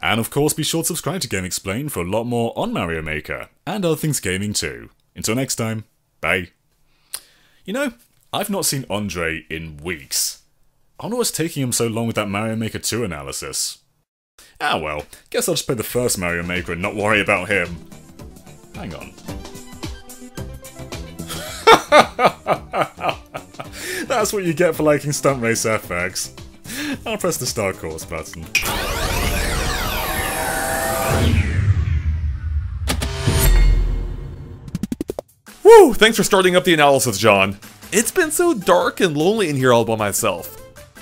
And of course, be sure to subscribe to GameXplain for a lot more on Mario Maker, and other things gaming too. Until next time, bye. You know, I've not seen Andre in weeks. I wonder what's taking him so long with that Mario Maker 2 analysis. Ah well, guess I'll just play the first Mario Maker and not worry about him. Hang on. That's what you get for liking Stunt Race FX. I'll press the Star Course button. Woo! Thanks for starting up the analysis, John. It's been so dark and lonely in here all by myself.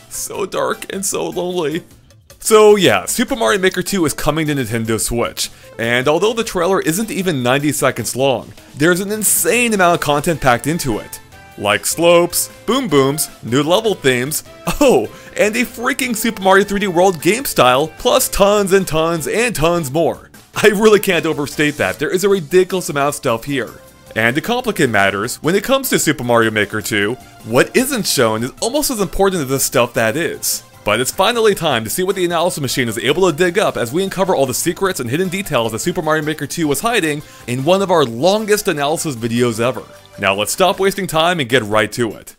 So dark and so lonely. So yeah, Super Mario Maker 2 is coming to Nintendo Switch, and although the trailer isn't even 90 seconds long, there's an insane amount of content packed into it. Like slopes, boom booms, new level themes, oh, and a freaking Super Mario 3D World game style, plus tons and tons and tons more. I really can't overstate that, there is a ridiculous amount of stuff here. And to complicate matters, when it comes to Super Mario Maker 2, what isn't shown is almost as important as the stuff that is. But it's finally time to see what the analysis machine is able to dig up as we uncover all the secrets and hidden details that Super Mario Maker 2 was hiding in one of our longest analysis videos ever. Now let's stop wasting time and get right to it.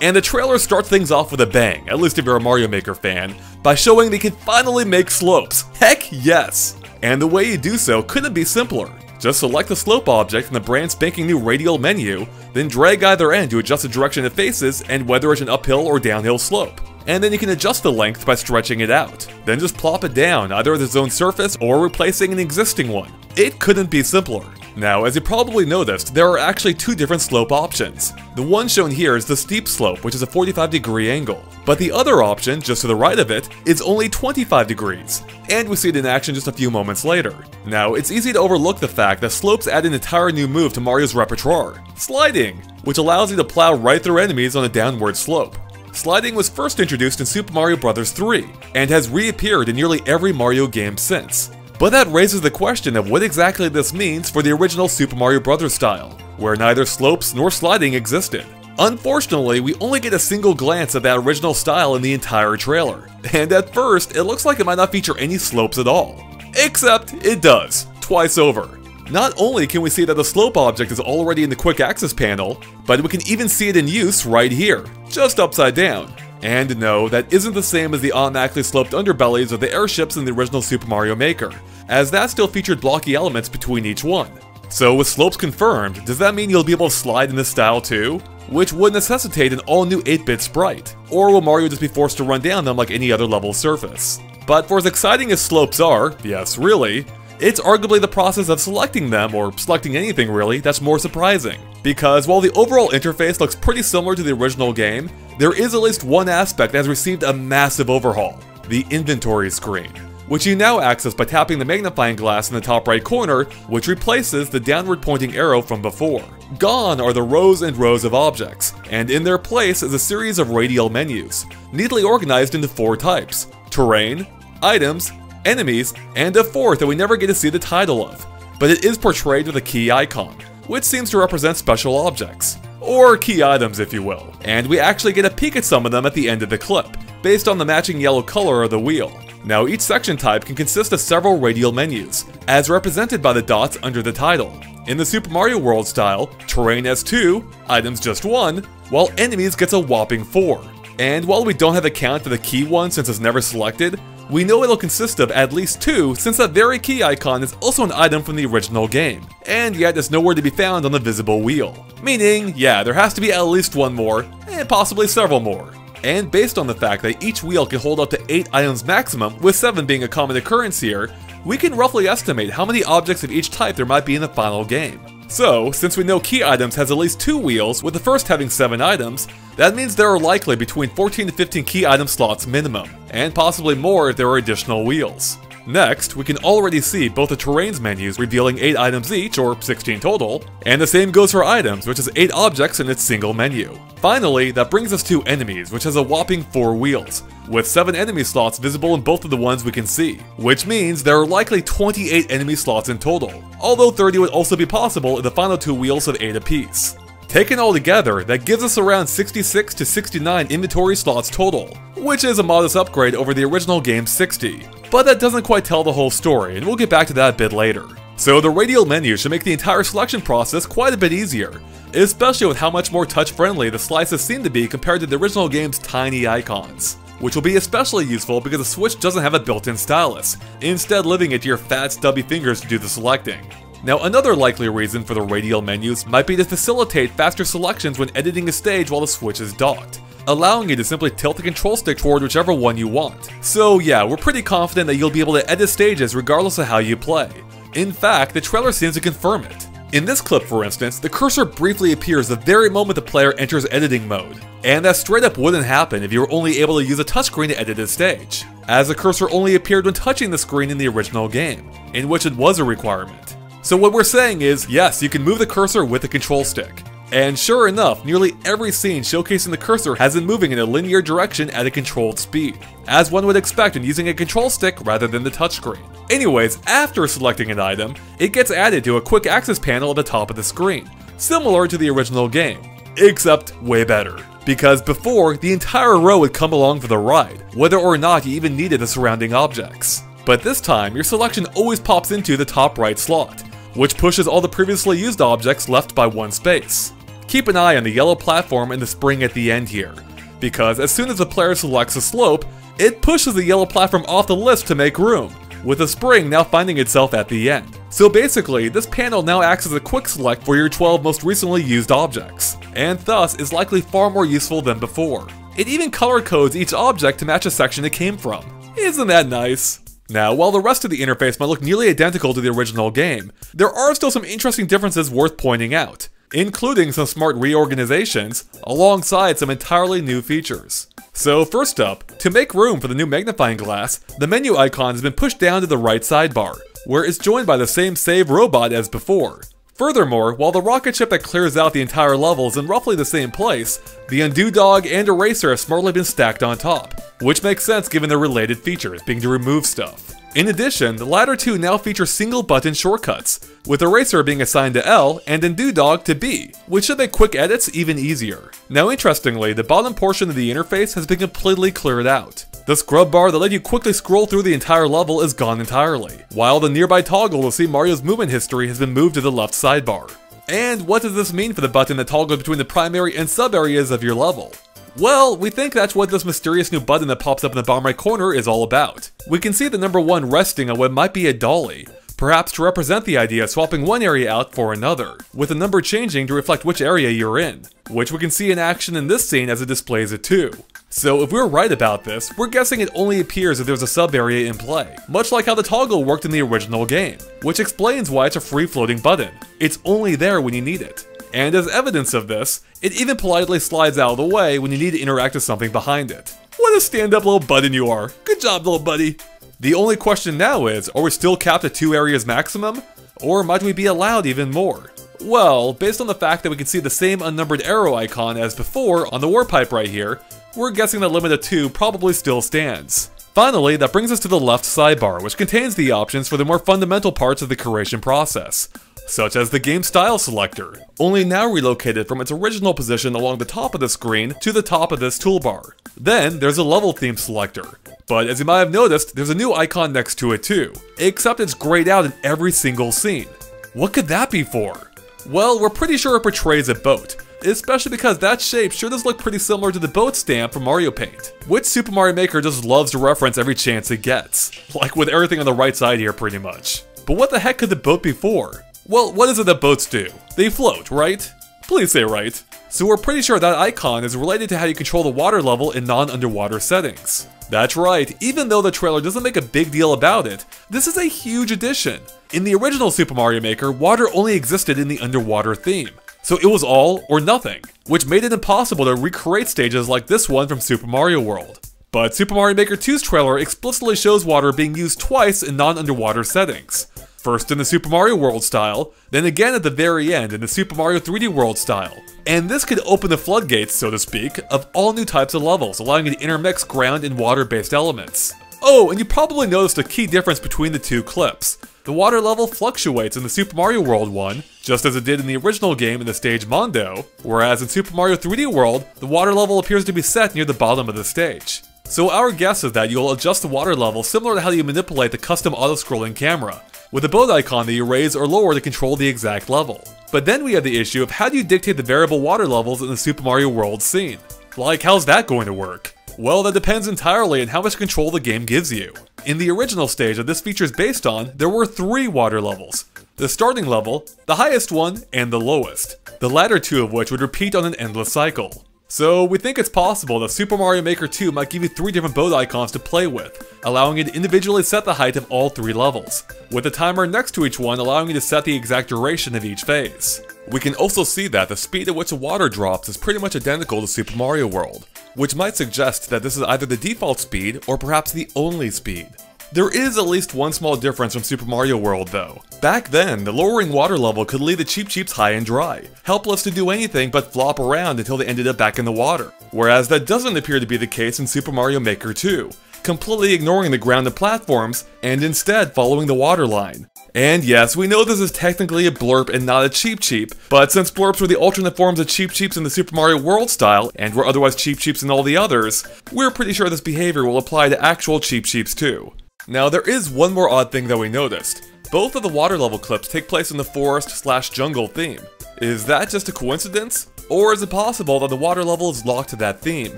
And the trailer starts things off with a bang, at least if you're a Mario Maker fan, by showing they can finally make slopes. Heck yes! And the way you do so couldn't be simpler. Just select the slope object from the brand spanking new radial menu, then drag either end to adjust the direction it faces and whether it's an uphill or downhill slope. And then you can adjust the length by stretching it out. Then just plop it down, either as its own surface or replacing an existing one. It couldn't be simpler. Now, as you probably noticed, there are actually two different slope options. The one shown here is the steep slope, which is a 45-degree angle. But the other option, just to the right of it, is only 25 degrees. And we see it in action just a few moments later. Now, it's easy to overlook the fact that slopes add an entire new move to Mario's repertoire, sliding, which allows you to plow right through enemies on a downward slope. Sliding was first introduced in Super Mario Bros. 3, and has reappeared in nearly every Mario game since. But that raises the question of what exactly this means for the original Super Mario Bros. Style, where neither slopes nor sliding existed. Unfortunately, we only get a single glance at that original style in the entire trailer, and at first, it looks like it might not feature any slopes at all. Except, it does, twice over. Not only can we see that the slope object is already in the quick access panel, but we can even see it in use right here, just upside down. And no, that isn't the same as the automatically sloped underbellies of the airships in the original Super Mario Maker, as that still featured blocky elements between each one. So with slopes confirmed, does that mean you'll be able to slide in this style too? Which would necessitate an all-new 8-bit sprite, or will Mario just be forced to run down them like any other level surface? But for as exciting as slopes are, yes really, it's arguably the process of selecting them, or selecting anything really, that's more surprising. Because while the overall interface looks pretty similar to the original game, there is at least one aspect that has received a massive overhaul, the inventory screen, which you now access by tapping the magnifying glass in the top right corner, which replaces the downward pointing arrow from before. Gone are the rows and rows of objects, and in their place is a series of radial menus, neatly organized into 4 types: terrain, items, enemies, and a fourth that we never get to see the title of, but it is portrayed with a key icon, which seems to represent special objects, or key items if you will, and we actually get a peek at some of them at the end of the clip, based on the matching yellow color of the wheel. Now each section type can consist of several radial menus, as represented by the dots under the title. In the Super Mario World style, terrain has 2, items just 1, while enemies gets a whopping 4. And while we don't have a count for the key one since it's never selected, we know it'll consist of at least 2 since that very key icon is also an item from the original game, and yet it's nowhere to be found on the visible wheel. Meaning, yeah, there has to be at least one more, and possibly several more. And based on the fact that each wheel can hold up to 8 items maximum, with 7 being a common occurrence here, we can roughly estimate how many objects of each type there might be in the final game. So, since we know key items has at least 2 wheels, with the first having 7 items, that means there are likely between 14 to 15 key item slots minimum, and possibly more if there are additional wheels. Next, we can already see both the terrains menus revealing 8 items each, or 16 total, and the same goes for items, which is 8 objects in its single menu. Finally, that brings us to enemies, which has a whopping 4 wheels, with 7 enemy slots visible in both of the ones we can see, which means there are likely 28 enemy slots in total, although 30 would also be possible if the final 2 wheels have 8 apiece. Taken all together, that gives us around 66 to 69 inventory slots total, which is a modest upgrade over the original game's 60. But that doesn't quite tell the whole story, and we'll get back to that a bit later. So the radial menu should make the entire selection process quite a bit easier, especially with how much more touch-friendly the slices seem to be compared to the original game's tiny icons. Which will be especially useful because the Switch doesn't have a built-in stylus, instead leaving it to your fat, stubby fingers to do the selecting. Now, another likely reason for the radial menus might be to facilitate faster selections when editing a stage while the Switch is docked, allowing you to simply tilt the control stick toward whichever one you want. So yeah, we're pretty confident that you'll be able to edit stages regardless of how you play. In fact, the trailer seems to confirm it. In this clip, for instance, the cursor briefly appears the very moment the player enters editing mode, and that straight up wouldn't happen if you were only able to use a touchscreen to edit a stage, as the cursor only appeared when touching the screen in the original game, in which it was a requirement. So what we're saying is, yes, you can move the cursor with the control stick. And sure enough, nearly every scene showcasing the cursor has been moving in a linear direction at a controlled speed, as one would expect when using a control stick rather than the touchscreen. Anyways, after selecting an item, it gets added to a quick access panel at the top of the screen, similar to the original game, except way better. Because before, the entire row would come along for the ride, whether or not you even needed the surrounding objects. But this time, your selection always pops into the top right slot, which pushes all the previously used objects left by one space. Keep an eye on the yellow platform and the spring at the end here, because as soon as the player selects a slope, it pushes the yellow platform off the list to make room, with the spring now finding itself at the end. So basically, this panel now acts as a quick select for your 12 most recently used objects, and thus is likely far more useful than before. It even color codes each object to match a section it came from. Isn't that nice? Now, while the rest of the interface might look nearly identical to the original game, there are still some interesting differences worth pointing out, including some smart reorganizations, alongside some entirely new features. So first up, to make room for the new magnifying glass, the menu icon has been pushed down to the right sidebar, where it's joined by the same save robot as before. Furthermore, while the rocket ship that clears out the entire level is in roughly the same place, the undo dog and eraser have smartly been stacked on top, which makes sense given their related features, being to remove stuff. In addition, the latter two now feature single button shortcuts, with eraser being assigned to L and undo dog to B, which should make quick edits even easier. Now interestingly, the bottom portion of the interface has been completely cleared out. The scrub bar that let you quickly scroll through the entire level is gone entirely, while the nearby toggle to see Mario's movement history has been moved to the left sidebar. And what does this mean for the button that toggles between the primary and sub areas of your level? Well, we think that's what this mysterious new button that pops up in the bottom right corner is all about. We can see the number 1 resting on what might be a dolly, perhaps to represent the idea of swapping one area out for another, with the number changing to reflect which area you're in, which we can see in action in this scene as it displays it too. So if we're right about this, we're guessing it only appears if there's a sub area in play, much like how the toggle worked in the original game, which explains why it's a free floating button. It's only there when you need it. And as evidence of this, it even politely slides out of the way when you need to interact with something behind it. What a stand-up little button you are. Good job, little buddy. The only question now is, are we still capped at 2 areas maximum? Or might we be allowed even more? Well, based on the fact that we can see the same unnumbered arrow icon as before on the warp pipe right here, we're guessing the limit of 2 probably still stands. Finally, that brings us to the left sidebar, which contains the options for the more fundamental parts of the curation process, such as the game style selector, only now relocated from its original position along the top of the screen to the top of this toolbar. Then there's a level theme selector, but as you might have noticed, there's a new icon next to it too, except it's grayed out in every single scene. What could that be for? Well, we're pretty sure it portrays a boat, especially because that shape sure does look pretty similar to the boat stamp from Mario Paint, which Super Mario Maker just loves to reference every chance it gets, like with everything on the right side here pretty much. But what the heck could the boat be for? Well, what is it that boats do? They float, right? Please say right. So we're pretty sure that icon is related to how you control the water level in non-underwater settings. That's right, even though the trailer doesn't make a big deal about it, this is a huge addition. In the original Super Mario Maker, water only existed in the underwater theme, so it was all or nothing, which made it impossible to recreate stages like this one from Super Mario World. But Super Mario Maker 2's trailer explicitly shows water being used twice in non-underwater settings. First in the Super Mario World style, then again at the very end in the Super Mario 3D World style. And this could open the floodgates, so to speak, of all new types of levels, allowing you to intermix ground and water-based elements. Oh, and you probably noticed a key difference between the two clips. The water level fluctuates in the Super Mario World one, just as it did in the original game in the stage Mondo, whereas in Super Mario 3D World, the water level appears to be set near the bottom of the stage. So our guess is that you'll adjust the water level similar to how you manipulate the custom auto-scrolling camera, with a boat icon that you raise or lower to control the exact level. But then we have the issue of how do you dictate the variable water levels in the Super Mario World scene? Like, how's that going to work? Well, that depends entirely on how much control the game gives you. In the original stage that this feature is based on, there were 3 water levels. The starting level, the highest one, and the lowest. The latter 2 of which would repeat on an endless cycle. So we think it's possible that Super Mario Maker 2 might give you 3 different boat icons to play with, allowing you to individually set the height of all 3 levels, with a timer next to each one allowing you to set the exact duration of each phase. We can also see that the speed at which the water drops is pretty much identical to Super Mario World, which might suggest that this is either the default speed or perhaps the only speed. There is at least one small difference from Super Mario World though. Back then, the lowering water level could leave the Cheep Cheeps high and dry, helpless to do anything but flop around until they ended up back in the water. Whereas that doesn't appear to be the case in Super Mario Maker 2, completely ignoring the grounded platforms and instead following the water line. And yes, we know this is technically a blurp and not a Cheep Cheep, but since blurps were the alternate forms of Cheep Cheeps in the Super Mario World style, and were otherwise Cheep Cheeps in all the others, we're pretty sure this behavior will apply to actual Cheep Cheeps too. Now there is one more odd thing that we noticed. Both of the water level clips take place in the forest/jungle theme. Is that just a coincidence? Or is it possible that the water level is locked to that theme?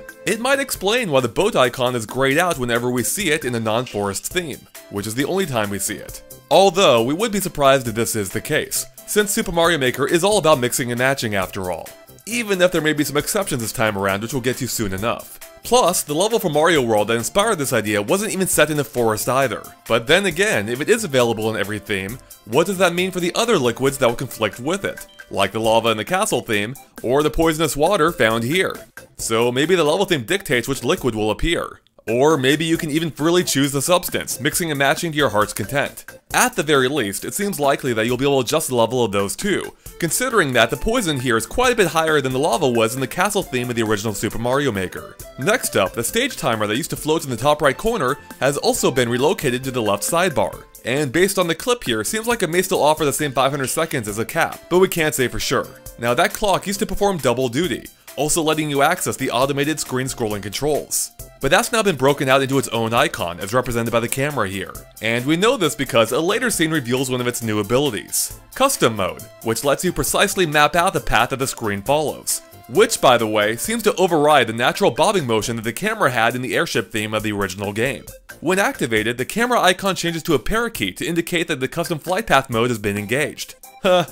It might explain why the boat icon is grayed out whenever we see it in a non-forest theme, which is the only time we see it. Although, we would be surprised if this is the case, since Super Mario Maker is all about mixing and matching after all. Even if there may be some exceptions this time around, which we'll get to soon enough. Plus, the level from Mario World that inspired this idea wasn't even set in the forest either. But then again, if it is available in every theme, what does that mean for the other liquids that will conflict with it? Like the lava in the castle theme, or the poisonous water found here. So maybe the level theme dictates which liquid will appear. Or maybe you can even freely choose the substance, mixing and matching to your heart's content. At the very least, it seems likely that you'll be able to adjust the level of those too, considering that the poison here is quite a bit higher than the lava was in the castle theme of the original Super Mario Maker. Next up, the stage timer that used to float in the top right corner has also been relocated to the left sidebar. And based on the clip here, seems like it may still offer the same 500 seconds as a cap, but we can't say for sure. Now that clock used to perform double duty, also letting you access the automated screen scrolling controls. But that's now been broken out into its own icon, as represented by the camera here. And we know this because a later scene reveals one of its new abilities, Custom Mode, which lets you precisely map out the path that the screen follows. Which, by the way, seems to override the natural bobbing motion that the camera had in the airship theme of the original game. When activated, the camera icon changes to a parakeet to indicate that the custom flight path mode has been engaged.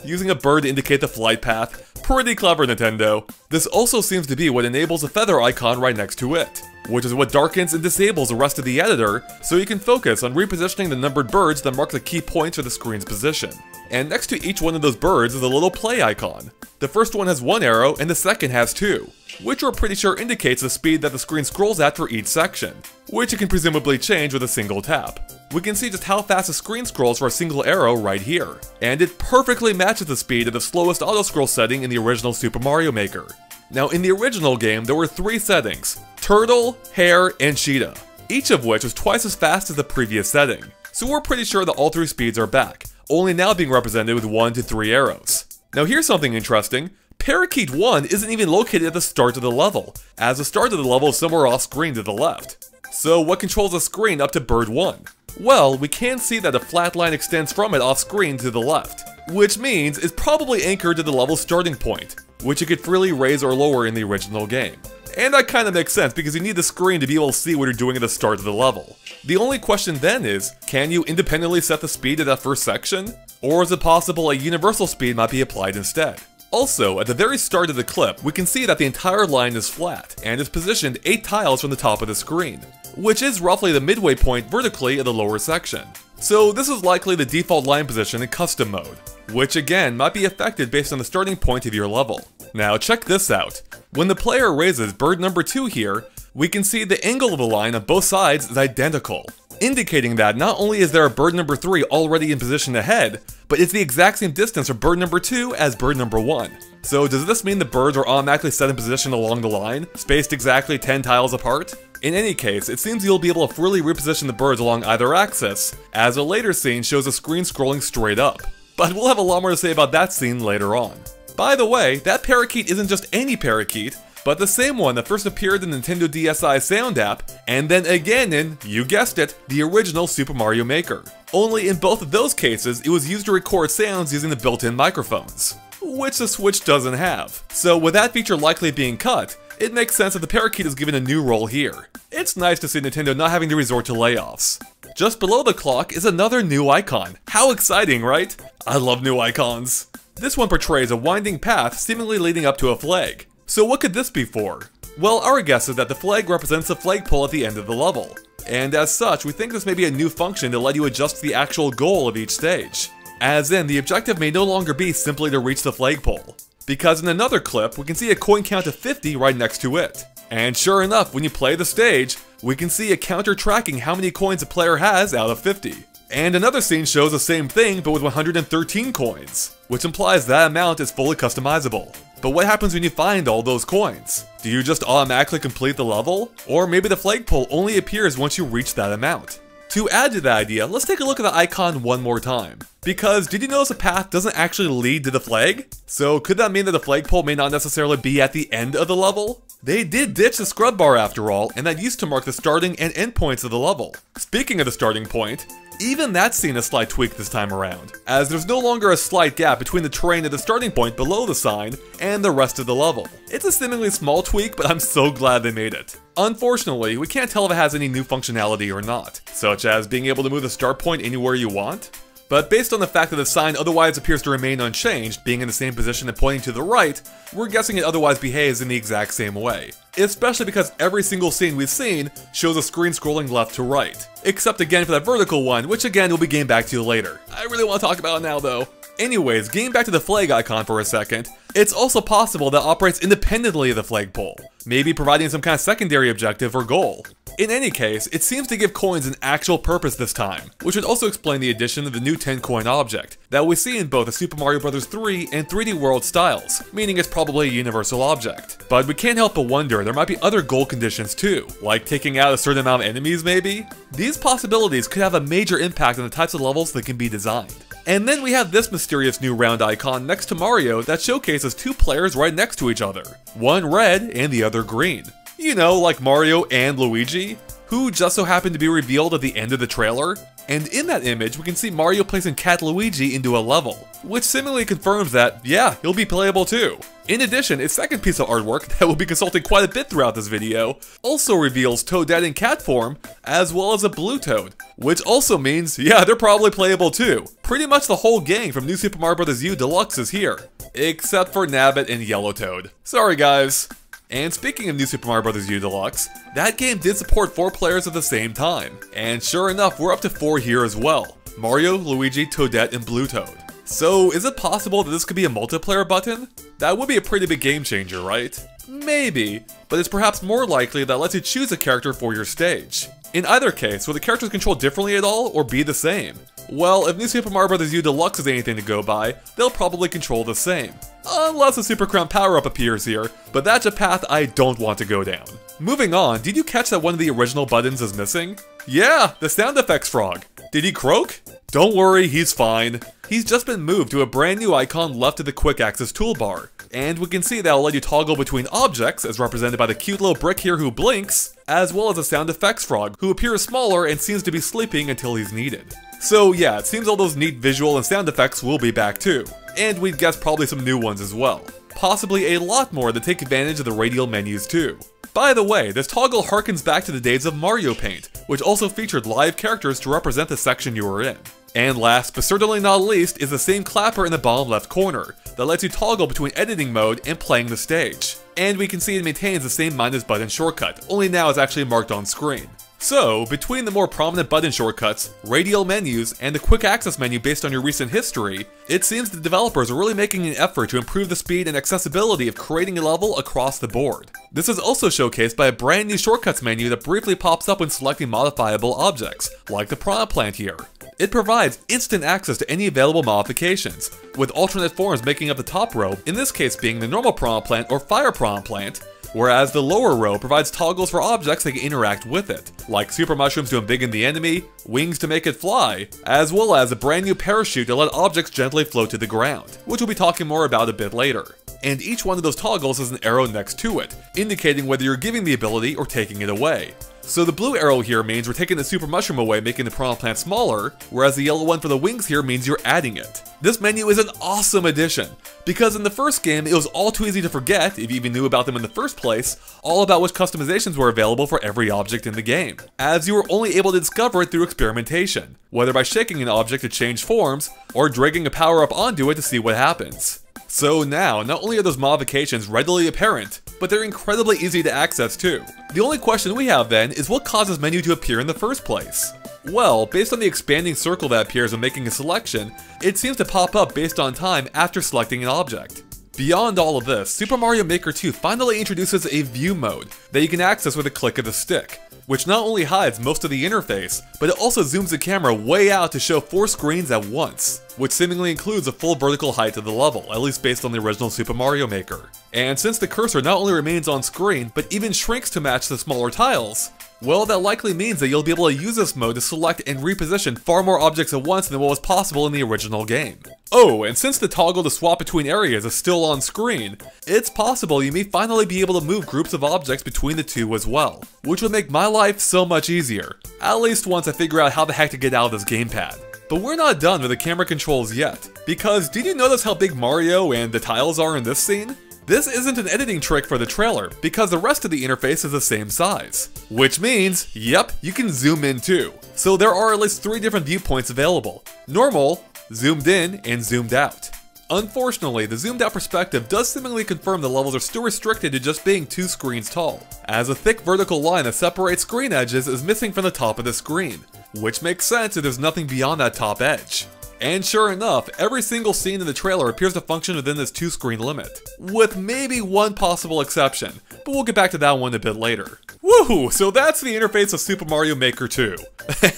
Using a bird to indicate the flight path. Pretty clever, Nintendo. This also seems to be what enables the feather icon right next to it, which is what darkens and disables the rest of the editor, so you can focus on repositioning the numbered birds that mark the key points for the screen's position. And next to each one of those birds is a little play icon. The first one has 1 arrow and the second has 2, which we're pretty sure indicates the speed that the screen scrolls at for each section, which it can presumably change with a single tap. We can see just how fast the screen scrolls for a single arrow right here, and it perfectly matches the speed of the slowest auto-scroll setting in the original Super Mario Maker. Now in the original game there were 3 settings, Turtle, Hare, and Cheetah, each of which was twice as fast as the previous setting. So we're pretty sure that all 3 speeds are back, only now being represented with 1 to 3 arrows. Now here's something interesting. Parakeet 1 isn't even located at the start of the level, as the start of the level is somewhere off screen to the left. So what controls the screen up to Bird 1? Well, we can see that a flat line extends from it off screen to the left, which means it's probably anchored to the level's starting point, which you could freely raise or lower in the original game. And that kinda makes sense because you need the screen to be able to see what you're doing at the start of the level. The only question then is, can you independently set the speed of that first section? Or is it possible a universal speed might be applied instead? Also, at the very start of the clip, we can see that the entire line is flat, and is positioned 8 tiles from the top of the screen, which is roughly the midway point vertically of the lower section. So this is likely the default line position in custom mode, which again might be affected based on the starting point of your level. Now check this out. When the player raises bird number 2 here, we can see the angle of the line on both sides is identical, indicating that not only is there a bird number 3 already in position ahead, but it's the exact same distance from bird number 2 as bird number 1. So does this mean the birds are automatically set in position along the line, spaced exactly 10 tiles apart? In any case, it seems you'll be able to freely reposition the birds along either axis, as a later scene shows the screen scrolling straight up. But we'll have a lot more to say about that scene later on. By the way, that parakeet isn't just any parakeet, but the same one that first appeared in Nintendo DSi's sound app, and then again in, you guessed it, the original Super Mario Maker. Only in both of those cases, it was used to record sounds using the built-in microphones, which the Switch doesn't have. So with that feature likely being cut, it makes sense that the parakeet is given a new role here. It's nice to see Nintendo not having to resort to layoffs. Just below the clock is another new icon. How exciting, right? I love new icons. This one portrays a winding path seemingly leading up to a flag. So what could this be for? Well, our guess is that the flag represents the flagpole at the end of the level. And as such, we think this may be a new function to let you adjust the actual goal of each stage. As in, the objective may no longer be simply to reach the flagpole. Because in another clip, we can see a coin count of 50 right next to it. And sure enough, when you play the stage, we can see a counter tracking how many coins a player has out of 50. And another scene shows the same thing but with 113 coins, which implies that amount is fully customizable. But what happens when you find all those coins? Do you just automatically complete the level? Or maybe the flagpole only appears once you reach that amount? To add to that idea, let's take a look at the icon one more time. Because did you notice the path doesn't actually lead to the flag? So could that mean that the flagpole may not necessarily be at the end of the level? They did ditch the scrub bar after all, and that used to mark the starting and end points of the level. Speaking of the starting point, even that's seen a slight tweak this time around, as there's no longer a slight gap between the terrain at the starting point below the sign and the rest of the level. It's a seemingly small tweak, but I'm so glad they made it. Unfortunately, we can't tell if it has any new functionality or not, such as being able to move the start point anywhere you want. But based on the fact that the sign otherwise appears to remain unchanged, being in the same position and pointing to the right, we're guessing it otherwise behaves in the exact same way. Especially because every single scene we've seen shows a screen scrolling left to right. Except again for that vertical one, which again will be getting back to you later. I really want to talk about it now though. Anyways, getting back to the flag icon for a second, it's also possible that it operates independently of the flagpole, maybe providing some kind of secondary objective or goal. In any case, it seems to give coins an actual purpose this time, which would also explain the addition of the new 10 coin object that we see in both the Super Mario Bros. 3 and 3D World styles, meaning it's probably a universal object. But we can't help but wonder there might be other goal conditions too, like taking out a certain amount of enemies maybe? These possibilities could have a major impact on the types of levels that can be designed. And then we have this mysterious new round icon next to Mario that showcases two players right next to each other, one red and the other green. You know, like Mario and Luigi, who just so happened to be revealed at the end of the trailer. And in that image, we can see Mario placing Cat Luigi into a level, which seemingly confirms that, yeah, he'll be playable too. In addition, its second piece of artwork that we'll be consulting quite a bit throughout this video also reveals Toadette in cat form, as well as a blue Toad, which also means, yeah, they're probably playable too. Pretty much the whole gang from New Super Mario Bros. U Deluxe is here, except for Nabbit and Yellow Toad. Sorry guys. And speaking of New Super Mario Bros. U Deluxe, that game did support 4 players at the same time. And sure enough, we're up to 4 here as well. Mario, Luigi, Toadette, and Blue Toad. So is it possible that this could be a multiplayer button? That would be a pretty big game changer, right? Maybe, but it's perhaps more likely that it lets you choose a character for your stage. In either case, will the characters control differently at all, or be the same? Well, if New Super Mario Bros. U Deluxe is anything to go by, they'll probably control the same. Unless a Super Crown power-up appears here, but that's a path I don't want to go down. Moving on, did you catch that one of the original buttons is missing? Yeah, the sound effects frog. Did he croak? Don't worry, he's fine. He's just been moved to a brand new icon left of the quick access toolbar. And we can see that will let you toggle between objects, as represented by the cute little brick here who blinks, as well as a sound effects frog, who appears smaller and seems to be sleeping until he's needed. So yeah, it seems all those neat visual and sound effects will be back too. And we'd guess probably some new ones as well. Possibly a lot more that take advantage of the radial menus too. By the way, this toggle harkens back to the days of Mario Paint, which also featured live characters to represent the section you were in. And last, but certainly not least, is the same clapper in the bottom left corner, that lets you toggle between editing mode and playing the stage. And we can see it maintains the same minus button shortcut, only now it's actually marked on screen. So, between the more prominent button shortcuts, radial menus, and the quick access menu based on your recent history, it seems the developers are really making an effort to improve the speed and accessibility of creating a level across the board. This is also showcased by a brand new shortcuts menu that briefly pops up when selecting modifiable objects, like the piranha plant here. It provides instant access to any available modifications, with alternate forms making up the top row, in this case being the normal piranha plant or fire piranha plant, whereas the lower row provides toggles for objects that can interact with it, like super mushrooms to embiggen the enemy, wings to make it fly, as well as a brand new parachute to let objects gently float to the ground, which we'll be talking more about a bit later. and each one of those toggles has an arrow next to it, indicating whether you're giving the ability or taking it away. So the blue arrow here means we're taking the super mushroom away, making the piranha plant smaller, whereas the yellow one for the wings here means you're adding it. This menu is an awesome addition, because in the first game it was all too easy to forget, if you even knew about them in the first place, all about which customizations were available for every object in the game, as you were only able to discover it through experimentation, whether by shaking an object to change forms, or dragging a power-up onto it to see what happens. So now, not only are those modifications readily apparent, but they're incredibly easy to access too. The only question we have then is what caused this menu to appear in the first place? Well, based on the expanding circle that appears when making a selection, it seems to pop up based on time after selecting an object. Beyond all of this, Super Mario Maker 2 finally introduces a view mode that you can access with a click of the stick, which not only hides most of the interface, but it also zooms the camera way out to show 4 screens at once, which seemingly includes a full vertical height of the level, at least based on the original Super Mario Maker. And since the cursor not only remains on screen, but even shrinks to match the smaller tiles, well, that likely means that you'll be able to use this mode to select and reposition far more objects at once than what was possible in the original game. Oh, and since the toggle to swap between areas is still on screen, it's possible you may finally be able to move groups of objects between the two as well, which would make my life so much easier, at least once I figure out how the heck to get out of this gamepad. But we're not done with the camera controls yet, because did you notice how big Mario and the tiles are in this scene? This isn't an editing trick for the trailer, because the rest of the interface is the same size. Which means, yep, you can zoom in too. So there are at least 3 different viewpoints available: normal, zoomed in, and zoomed out. Unfortunately, the zoomed out perspective does seemingly confirm the levels are still restricted to just being 2 screens tall, as a thick vertical line that separates screen edges is missing from the top of the screen, which makes sense if there's nothing beyond that top edge. And sure enough, every single scene in the trailer appears to function within this 2-screen limit, with maybe one possible exception, but we'll get back to that one a bit later. Woohoo! So that's the interface of Super Mario Maker 2.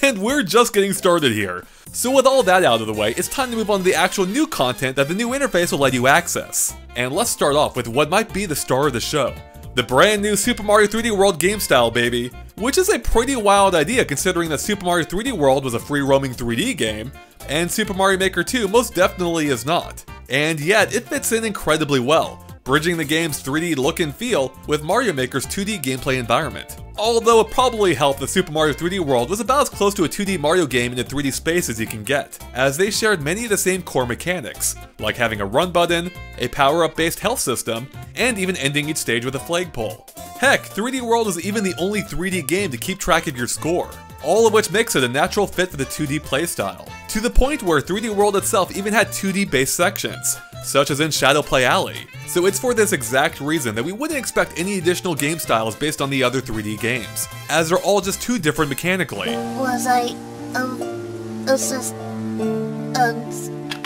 And we're just getting started here. So with all that out of the way, it's time to move on to the actual new content that the new interface will let you access. And let's start off with what might be the star of the show: the brand new Super Mario 3D World game style, baby! Which is a pretty wild idea considering that Super Mario 3D World was a free-roaming 3D game, and Super Mario Maker 2 most definitely is not. And yet, it fits in incredibly well, bridging the game's 3D look and feel with Mario Maker's 2D gameplay environment. Although it probably helped that Super Mario 3D World was about as close to a 2D Mario game in a 3D space as you can get, as they shared many of the same core mechanics, like having a run button, a power-up based health system, and even ending each stage with a flagpole. Heck, 3D World is even the only 3D game to keep track of your score, all of which makes it a natural fit for the 2D playstyle, to the point where 3D World itself even had 2D based sections, such as in Shadow Play Alley. So it's for this exact reason that we wouldn't expect any additional game styles based on the other 3D games, as they're all just too different mechanically.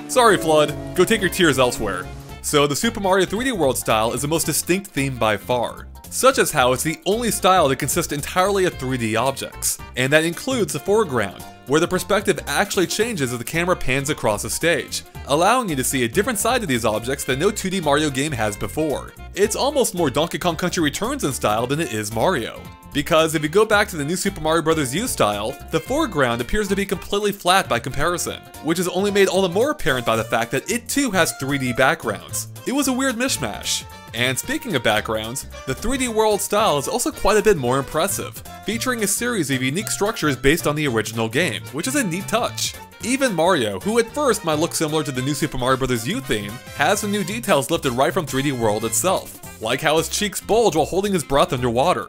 Sorry, Flood. Go take your tears elsewhere. So the Super Mario 3D World style is the most distinct theme by far, such as how it's the only style that consists entirely of 3D objects, and that includes the foreground, where the perspective actually changes as the camera pans across the stage, allowing you to see a different side to these objects that no 2D Mario game has before. It's almost more Donkey Kong Country Returns in style than it is Mario. Because if you go back to the new Super Mario Bros. U style, the foreground appears to be completely flat by comparison, which is only made all the more apparent by the fact that it too has 3D backgrounds. It was a weird mishmash. And speaking of backgrounds, the 3D World style is also quite a bit more impressive, featuring a series of unique structures based on the original game, which is a neat touch. Even Mario, who at first might look similar to the new Super Mario Bros. U theme, has some new details lifted right from 3D World itself, like how his cheeks bulge while holding his breath underwater,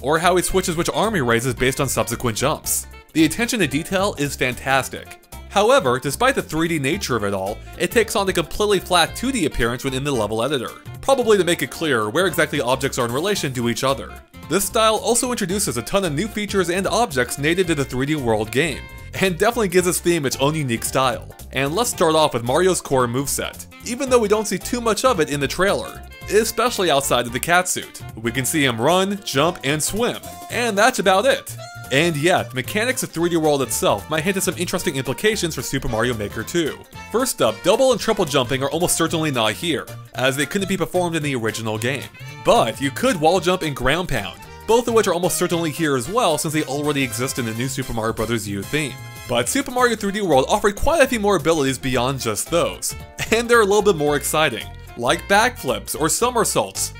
or how he switches which arm he raises based on subsequent jumps. The attention to detail is fantastic. However, despite the 3D nature of it all, it takes on a completely flat 2D appearance within the level editor, probably to make it clearer where exactly objects are in relation to each other. This style also introduces a ton of new features and objects native to the 3D World game, and definitely gives this theme its own unique style. And let's start off with Mario's core moveset, even though we don't see too much of it in the trailer, especially outside of the catsuit. We can see him run, jump, and swim, and that's about it. And yeah, the mechanics of 3D World itself might hint at some interesting implications for Super Mario Maker 2. First up, double and triple jumping are almost certainly not here, as they couldn't be performed in the original game. But you could wall jump and ground pound, both of which are almost certainly here as well since they already exist in the new Super Mario Bros. U theme. But Super Mario 3D World offered quite a few more abilities beyond just those, and they're a little bit more exciting, like backflips or somersaults,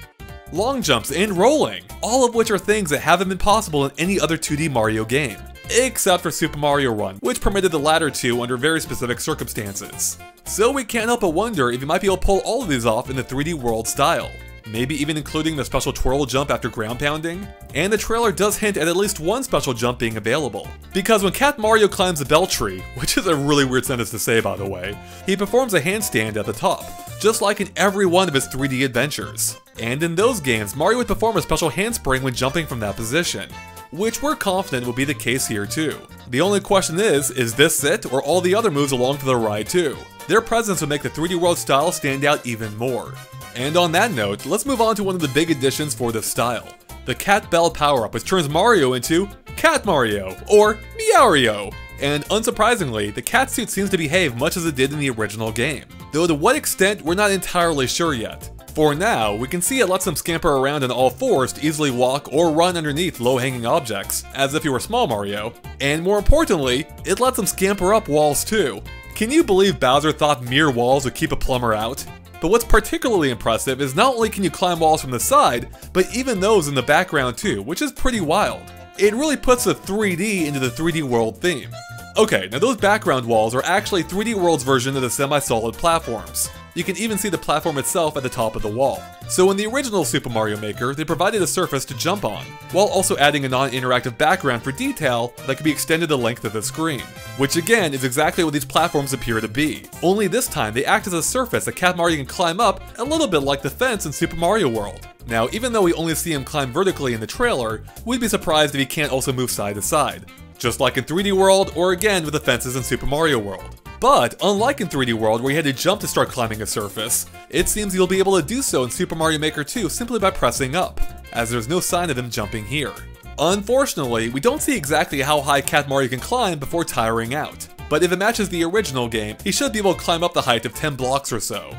long jumps, and rolling, all of which are things that haven't been possible in any other 2D Mario game, except for Super Mario Run, which permitted the latter two under very specific circumstances. So we can't help but wonder if you might be able to pull all of these off in the 3D World style. Maybe even including the special twirl jump after ground pounding? And the trailer does hint at least one special jump being available. Because when Cat Mario climbs the bell tree, which is a really weird sentence to say by the way, he performs a handstand at the top, just like in every one of his 3D adventures. And in those games, Mario would perform a special handspring when jumping from that position, which we're confident will be the case here too. The only question is this it, or all the other moves along for the ride too? Their presence would make the 3D World style stand out even more. And on that note, let's move on to one of the big additions for this style. The Cat Bell power-up, which turns Mario into Cat Mario, or Meowrio. And unsurprisingly, the cat suit seems to behave much as it did in the original game. Though to what extent, we're not entirely sure yet. For now, we can see it lets them scamper around on all fours to easily walk or run underneath low-hanging objects, as if you were small Mario. And more importantly, it lets them scamper up walls too. Can you believe Bowser thought mere walls would keep a plumber out? But what's particularly impressive is not only can you climb walls from the side, but even those in the background too, which is pretty wild. It really puts the 3D into the 3D World theme. Okay, now those background walls are actually 3D World's version of the semi-solid platforms. You can even see the platform itself at the top of the wall. So in the original Super Mario Maker, they provided a surface to jump on, while also adding a non-interactive background for detail that could be extended the length of the screen. Which again is exactly what these platforms appear to be. Only this time they act as a surface that Cat Mario can climb up, a little bit like the fence in Super Mario World. Now, even though we only see him climb vertically in the trailer, we'd be surprised if he can't also move side to side. Just like in 3D World, or again with the fences in Super Mario World. But, unlike in 3D World where you had to jump to start climbing a surface, it seems you'll be able to do so in Super Mario Maker 2 simply by pressing up, as there's no sign of him jumping here. Unfortunately, we don't see exactly how high Cat Mario can climb before tiring out, but if it matches the original game, he should be able to climb up the height of 10 blocks or so.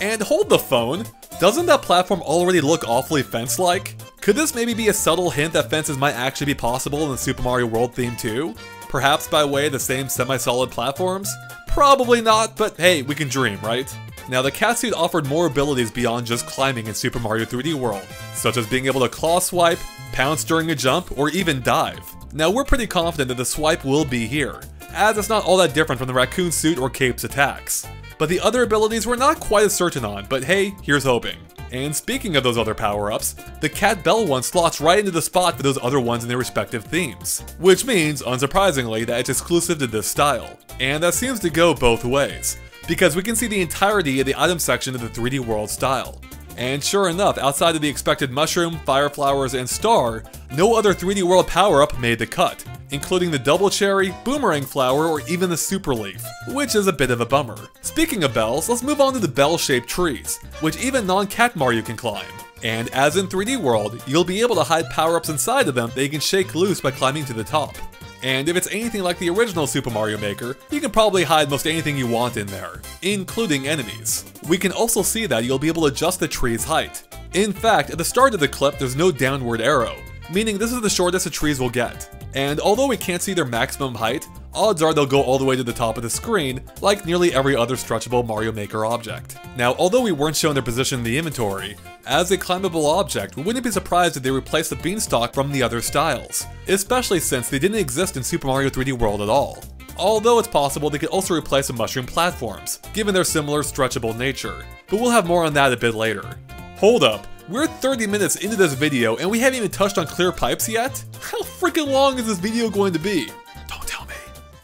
And hold the phone! Doesn't that platform already look awfully fence-like? Could this maybe be a subtle hint that fences might actually be possible in the Super Mario World theme too? Perhaps by way of the same semi-solid platforms? Probably not, but hey, we can dream, right? Now the catsuit offered more abilities beyond just climbing in Super Mario 3D World, such as being able to claw swipe, pounce during a jump, or even dive. Now we're pretty confident that the swipe will be here, as it's not all that different from the raccoon suit or cape's attacks. But the other abilities we're not quite as certain on, but hey, here's hoping. And speaking of those other power-ups, the Cat Bell one slots right into the spot for those other ones in their respective themes. Which means, unsurprisingly, that it's exclusive to this style. And that seems to go both ways, because we can see the entirety of the item section of the 3D World style. And sure enough, outside of the expected mushroom, fire flowers, and star, no other 3D World power-up made the cut, including the double cherry, boomerang flower, or even the super leaf, which is a bit of a bummer. Speaking of bells, let's move on to the bell-shaped trees, which even non-Cat Mario can climb. And as in 3D World, you'll be able to hide power-ups inside of them that you can shake loose by climbing to the top. And if it's anything like the original Super Mario Maker, you can probably hide most anything you want in there, including enemies. We can also see that you'll be able to adjust the tree's height. In fact, at the start of the clip, there's no downward arrow, meaning this is the shortest the trees will get. And although we can't see their maximum height, odds are they'll go all the way to the top of the screen, like nearly every other stretchable Mario Maker object. Now, although we weren't shown their position in the inventory, as a climbable object, we wouldn't be surprised if they replaced the beanstalk from the other styles, especially since they didn't exist in Super Mario 3D World at all. Although it's possible they could also replace the mushroom platforms, given their similar stretchable nature, but we'll have more on that a bit later. Hold up. We're 30 minutes into this video and we haven't even touched on clear pipes yet? How freaking long is this video going to be? Don't tell me.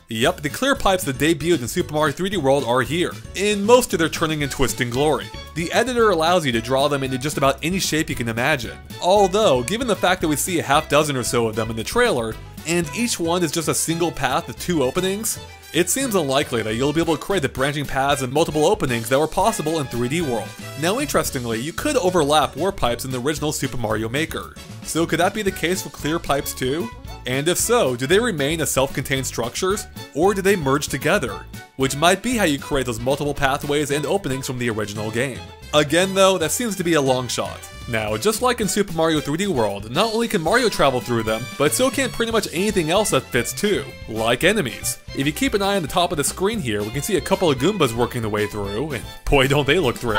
Yep, the clear pipes that debuted in Super Mario 3D World are here, in most of their turning and twisting glory. The editor allows you to draw them into just about any shape you can imagine. Although, given the fact that we see a half dozen or so of them in the trailer, and each one is just a single path with 2 openings, it seems unlikely that you'll be able to create the branching paths and multiple openings that were possible in 3D World. Now interestingly, you could overlap warp pipes in the original Super Mario Maker. So could that be the case for clear pipes too? And if so, do they remain as self-contained structures, or do they merge together? Which might be how you create those multiple pathways and openings from the original game. Again though, that seems to be a long shot. Now, just like in Super Mario 3D World, not only can Mario travel through them, but so can pretty much anything else that fits too, like enemies. If you keep an eye on the top of the screen here, we can see a couple of Goombas working their way through, and boy don't they look thrilled.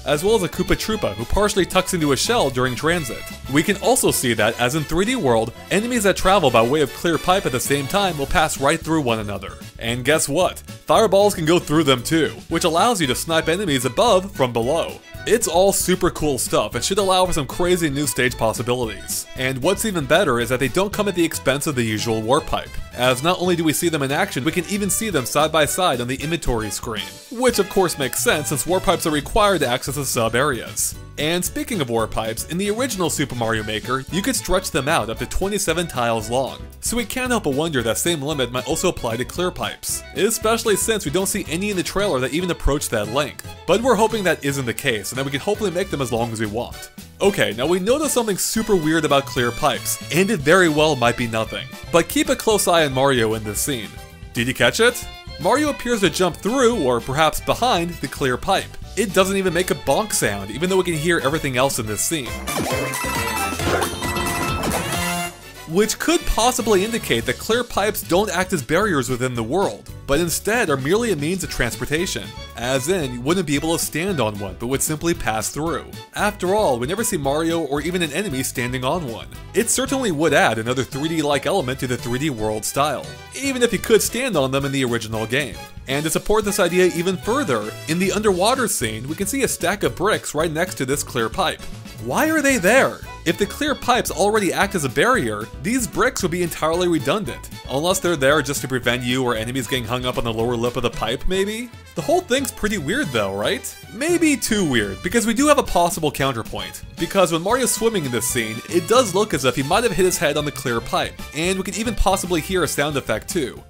As well as a Koopa Troopa who partially tucks into a shell during transit. We can also see that, as in 3D World, enemies that travel by way of clear pipe at the same time will pass right through one another. And guess what? Fireballs can go through them too, which allows you to snipe enemies above from below. It's all super cool stuff and should allow for some crazy new stage possibilities. And what's even better is that they don't come at the expense of the usual warp pipe, as not only do we see them in action, we can even see them side by side on the inventory screen. Which of course makes sense since warp pipes are required to access the sub areas. And speaking of warp pipes, in the original Super Mario Maker, you could stretch them out up to 27 tiles long. So we can't help but wonder that same limit might also apply to clear pipes, especially since we don't see any in the trailer that even approach that length. But we're hoping that isn't the case, and that we can hopefully make them as long as we want. Okay, now we noticed something super weird about clear pipes, and it very well might be nothing. But keep a close eye on Mario in this scene. Did you catch it? Mario appears to jump through, or perhaps behind, the clear pipe. It doesn't even make a bonk sound, even though we can hear everything else in this scene. Which could possibly indicate that clear pipes don't act as barriers within the world, but instead are merely a means of transportation, as in, you wouldn't be able to stand on one, but would simply pass through. After all, we never see Mario or even an enemy standing on one. It certainly would add another 3D-like element to the 3D World style, even if you could stand on them in the original game. And to support this idea even further, in the underwater scene, we can see a stack of bricks right next to this clear pipe. Why are they there? If the clear pipes already act as a barrier, these bricks would be entirely redundant, unless they're there just to prevent you or enemies getting hung up on the lower lip of the pipe, maybe? The whole thing's pretty weird though, right? Maybe too weird, because we do have a possible counterpoint. Because when Mario's swimming in this scene, it does look as if he might have hit his head on the clear pipe, and we could even possibly hear a sound effect too.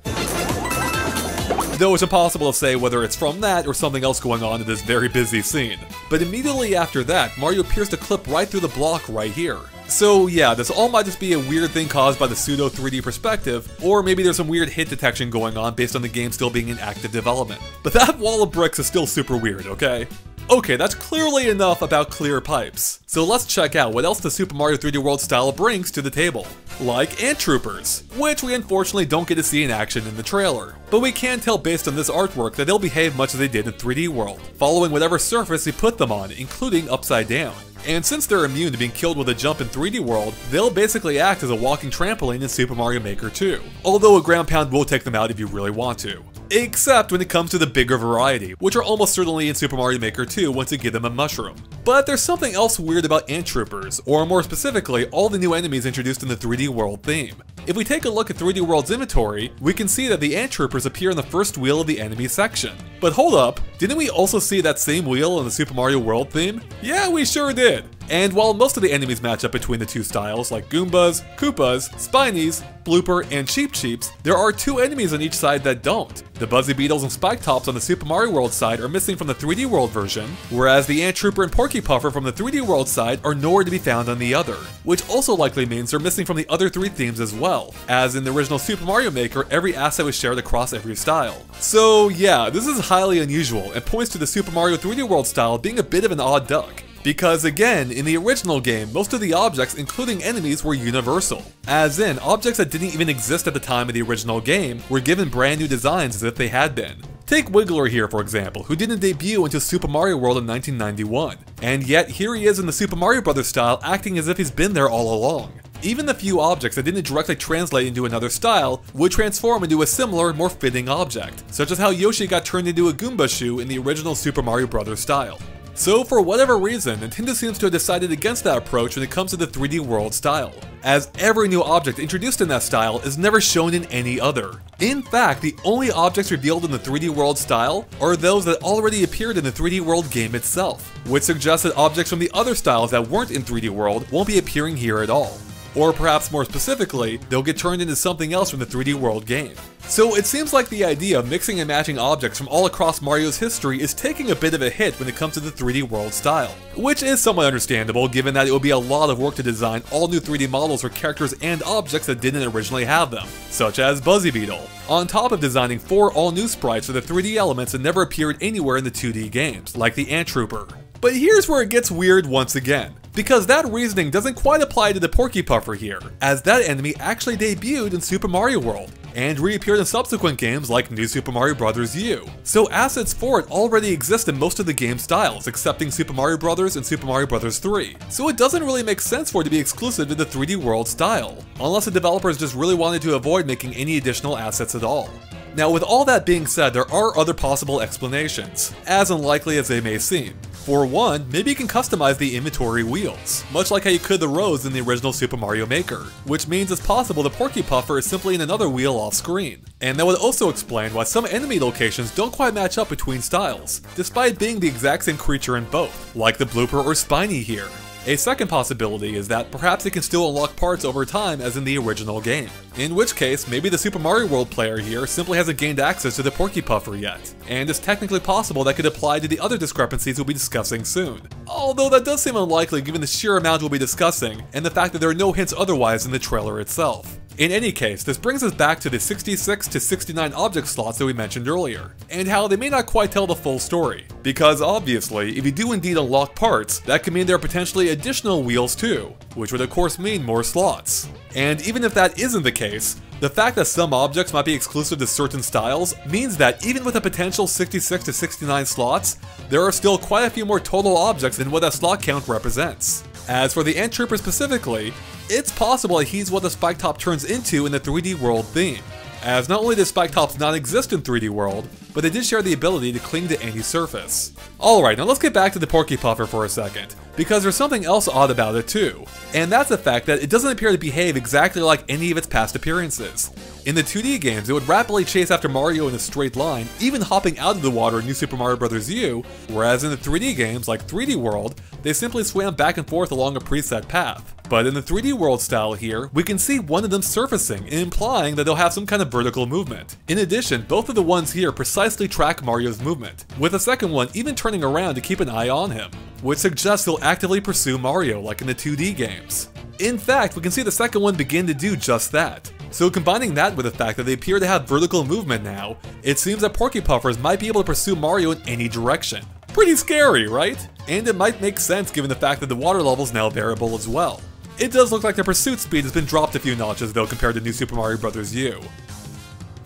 Though it's impossible to say whether it's from that or something else going on in this very busy scene. But immediately after that, Mario appears to clip right through the block right here. So yeah, this all might just be a weird thing caused by the pseudo 3D perspective, or maybe there's some weird hit detection going on based on the game still being in active development. But that wall of bricks is still super weird, okay? Okay, that's clearly enough about clear pipes. So let's check out what else the Super Mario 3D World style brings to the table. Like Ant Troopers, which we unfortunately don't get to see in action in the trailer. But we can tell based on this artwork that they'll behave much as they did in 3D World, following whatever surface you put them on, including upside down. And since they're immune to being killed with a jump in 3D World, they'll basically act as a walking trampoline in Super Mario Maker 2. Although a ground pound will take them out if you really want to. Except when it comes to the bigger variety, which are almost certainly in Super Mario Maker 2 once you give them a mushroom. But there's something else weird about Ant Troopers, or more specifically, all the new enemies introduced in the 3D World theme. If we take a look at 3D World's inventory, we can see that the Ant Troopers appear in the first wheel of the enemy section. But hold up, didn't we also see that same wheel in the Super Mario World theme? Yeah, we sure did! And while most of the enemies match up between the two styles, like Goombas, Koopas, Spinies, Blooper, and Cheep Cheeps, there are two enemies on each side that don't. The Buzzy Beetles and Spike Tops on the Super Mario World side are missing from the 3D World version, whereas the Ant Trooper and Porky Puffer from the 3D World side are nowhere to be found on the other, which also likely means they're missing from the other three themes as well, as in the original Super Mario Maker, every asset was shared across every style. So yeah, this is highly unusual and points to the Super Mario 3D World style being a bit of an odd duck. Because again, in the original game, most of the objects, including enemies, were universal. As in, objects that didn't even exist at the time of the original game were given brand new designs as if they had been. Take Wiggler here for example, who didn't debut until Super Mario World in 1991. And yet, here he is in the Super Mario Bros. Style acting as if he's been there all along. Even the few objects that didn't directly translate into another style would transform into a similar, more fitting object, such as how Yoshi got turned into a Goomba shoe in the original Super Mario Bros. Style. So for whatever reason, Nintendo seems to have decided against that approach when it comes to the 3D World style, as every new object introduced in that style is never shown in any other. In fact, the only objects revealed in the 3D World style are those that already appeared in the 3D World game itself, which suggests that objects from the other styles that weren't in 3D World won't be appearing here at all. Or perhaps more specifically, they'll get turned into something else from the 3D World game. So it seems like the idea of mixing and matching objects from all across Mario's history is taking a bit of a hit when it comes to the 3D World style. Which is somewhat understandable given that it would be a lot of work to design all new 3D models for characters and objects that didn't originally have them, such as Buzzy Beetle, on top of designing 4 all new sprites for the 3D elements that never appeared anywhere in the 2D games, like the Ant Trooper. But here's where it gets weird once again, because that reasoning doesn't quite apply to the Porky Puffer here, as that enemy actually debuted in Super Mario World, and reappeared in subsequent games like New Super Mario Bros. U. So assets for it already exist in most of the game styles, excepting Super Mario Bros. And Super Mario Bros. 3. So it doesn't really make sense for it to be exclusive to the 3D World style, unless the developers just really wanted to avoid making any additional assets at all. Now with all that being said, there are other possible explanations, as unlikely as they may seem. For one, maybe you can customize the inventory wheels, much like how you could the rows in the original Super Mario Maker, which means it's possible the Porky Puffer is simply in another wheel off screen. And that would also explain why some enemy locations don't quite match up between styles, despite being the exact same creature in both, like the Blooper or Spiny here. A second possibility is that perhaps it can still unlock parts over time as in the original game, in which case maybe the Super Mario World player here simply hasn't gained access to the Porky Puffer yet, and it's technically possible that could apply to the other discrepancies we'll be discussing soon. Although that does seem unlikely given the sheer amount we'll be discussing, and the fact that there are no hints otherwise in the trailer itself. In any case, this brings us back to the 66 to 69 object slots that we mentioned earlier, and how they may not quite tell the full story. Because obviously, if you do indeed unlock parts, that could mean there are potentially additional wheels too, which would of course mean more slots. And even if that isn't the case, the fact that some objects might be exclusive to certain styles means that even with a potential 66 to 69 slots, there are still quite a few more total objects than what that slot count represents. As for the Ant Trooper specifically, it's possible that he's what the Spike Top turns into in the 3D World theme, as not only does Spike Tops not exist in 3D World, but they did share the ability to cling to any surface. Alright, now let's get back to the Porky Puffer for a second, because there's something else odd about it too, and that's the fact that it doesn't appear to behave exactly like any of its past appearances. In the 2D games, it would rapidly chase after Mario in a straight line, even hopping out of the water in New Super Mario Bros. U, whereas in the 3D games, like 3D World, they simply swam back and forth along a preset path. But in the 3D World style here, we can see one of them surfacing, implying that they'll have some kind of vertical movement. In addition, both of the ones here precisely track Mario's movement, with the second one even turning around to keep an eye on him, which suggests he'll actively pursue Mario like in the 2D games. In fact, we can see the second one begin to do just that. So combining that with the fact that they appear to have vertical movement now, it seems that Porky Puffers might be able to pursue Mario in any direction. Pretty scary, right? And it might make sense given the fact that the water level is now variable as well. It does look like their pursuit speed has been dropped a few notches though compared to New Super Mario Bros. U.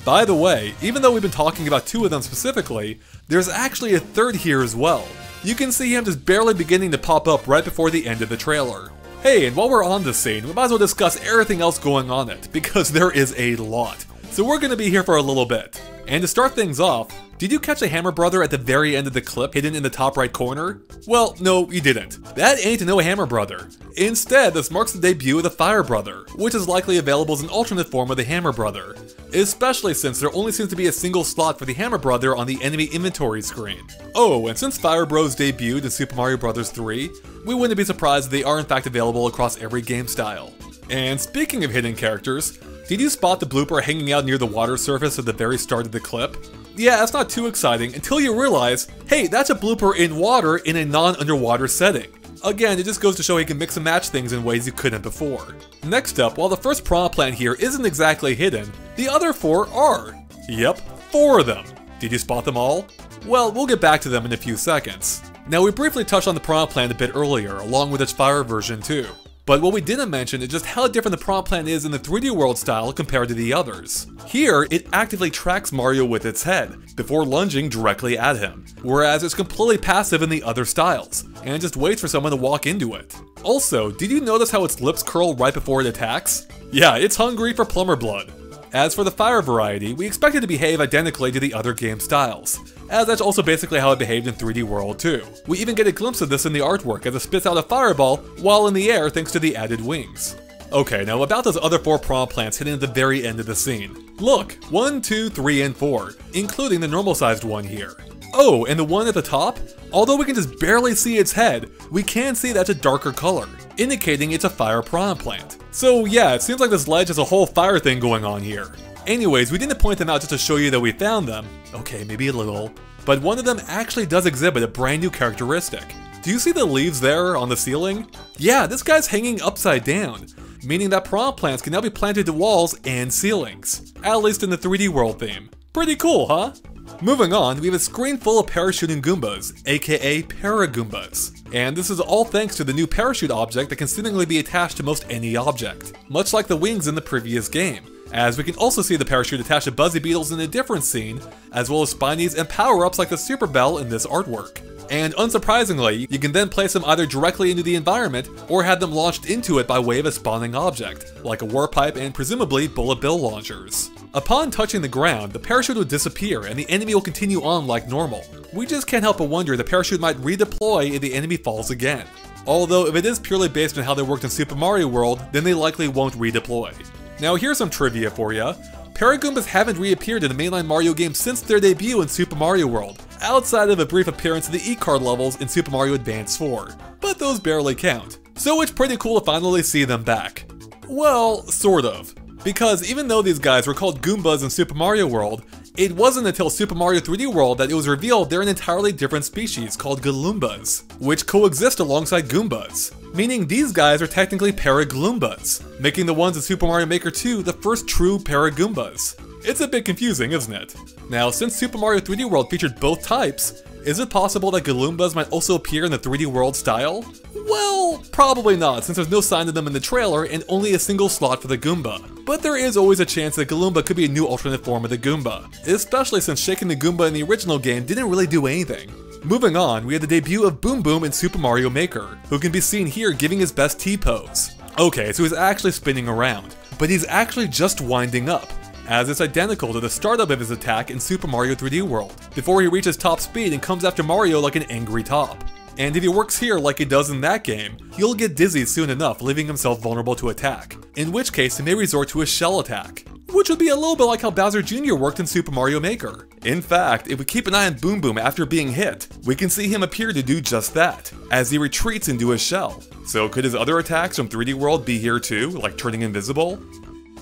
By the way, even though we've been talking about two of them specifically, there's actually a third here as well. You can see him just barely beginning to pop up right before the end of the trailer. Hey, and while we're on this scene, we might as well discuss everything else going on it, because there is a lot. So we're gonna be here for a little bit. And to start things off, did you catch a Hammer Brother at the very end of the clip hidden in the top right corner? Well, no, you didn't. That ain't no Hammer Brother. Instead, this marks the debut of the Fire Brother, which is likely available as an alternate form of the Hammer Brother, especially since there only seems to be a single slot for the Hammer Brother on the enemy inventory screen. Oh, and since Fire Bros debuted in Super Mario Bros. 3, we wouldn't be surprised if they are in fact available across every game style. And speaking of hidden characters, did you spot the blooper hanging out near the water surface at the very start of the clip? Yeah, that's not too exciting until you realize, hey, that's a blooper in water in a non-underwater setting. Again, it just goes to show he can mix and match things in ways you couldn't before. Next up, while the first piranha plant here isn't exactly hidden, the other four are. Yep, 4 of them. Did you spot them all? Well, we'll get back to them in a few seconds. Now, we briefly touched on the piranha plant a bit earlier, along with its fire version too. But what we didn't mention is just how different the piranha plant is in the 3D World style compared to the others. Here, it actively tracks Mario with its head, before lunging directly at him, whereas it's completely passive in the other styles, and just waits for someone to walk into it. Also, did you notice how its lips curl right before it attacks? Yeah, it's hungry for plumber blood. As for the fire variety, we expect it to behave identically to the other game styles, as that's also basically how it behaved in 3D World too. We even get a glimpse of this in the artwork as it spits out a fireball while in the air thanks to the added wings. Okay, now about those other 4 piranha plants hidden at the very end of the scene. Look, 1, 2, 3, and 4, including the normal sized one here. Oh, and the one at the top? Although we can just barely see its head, we can see that's a darker color, indicating it's a fire piranha plant. So yeah, it seems like this ledge has a whole fire thing going on here. Anyways, we didn't point them out just to show you that we found them. Okay, maybe a little. But one of them actually does exhibit a brand new characteristic. Do you see the leaves there on the ceiling? Yeah, this guy's hanging upside down, meaning that piranha plants can now be planted to walls and ceilings. At least in the 3D World theme. Pretty cool, huh? Moving on, we have a screen full of parachuting Goombas, aka Paragoombas. And this is all thanks to the new parachute object that can seemingly be attached to most any object, much like the wings in the previous game, as we can also see the parachute attached to Buzzy Beetles in a different scene, as well as Spinies and power-ups like the Super Bell in this artwork. And unsurprisingly, you can then place them either directly into the environment, or have them launched into it by way of a spawning object, like a warp pipe and presumably bullet bill launchers. Upon touching the ground, the parachute will disappear and the enemy will continue on like normal. We just can't help but wonder the parachute might redeploy if the enemy falls again. Although if it is purely based on how they worked in Super Mario World, then they likely won't redeploy. Now here's some trivia for ya. Paragoombas haven't reappeared in the mainline Mario game since their debut in Super Mario World, outside of a brief appearance in the E-card levels in Super Mario Advance 4. But those barely count. So it's pretty cool to finally see them back. Well, sort of. Because even though these guys were called Goombas in Super Mario World, it wasn't until Super Mario 3D World that it was revealed they're an entirely different species called Galoombas, which coexist alongside Goombas. Meaning these guys are technically Paragoombas, making the ones in Super Mario Maker 2 the first true Paragoombas. It's a bit confusing, isn't it? Now, since Super Mario 3D World featured both types, is it possible that Galoombas might also appear in the 3D World style? Well, probably not, since there's no sign of them in the trailer and only a single slot for the Goomba. But there is always a chance that Galoomba could be a new alternate form of the Goomba, especially since shaking the Goomba in the original game didn't really do anything. Moving on, we have the debut of Boom Boom in Super Mario Maker, who can be seen here giving his best T-pose. Okay, so he's actually spinning around, but he's actually just winding up, as it's identical to the startup of his attack in Super Mario 3D World, before he reaches top speed and comes after Mario like an angry top. And if he works here like he does in that game, he'll get dizzy soon enough, leaving himself vulnerable to attack, in which case he may resort to a shell attack, which would be a little bit like how Bowser Jr. worked in Super Mario Maker. In fact, if we keep an eye on Boom Boom after being hit, we can see him appear to do just that, as he retreats into his shell. So could his other attacks from 3D World be here too, like turning invisible?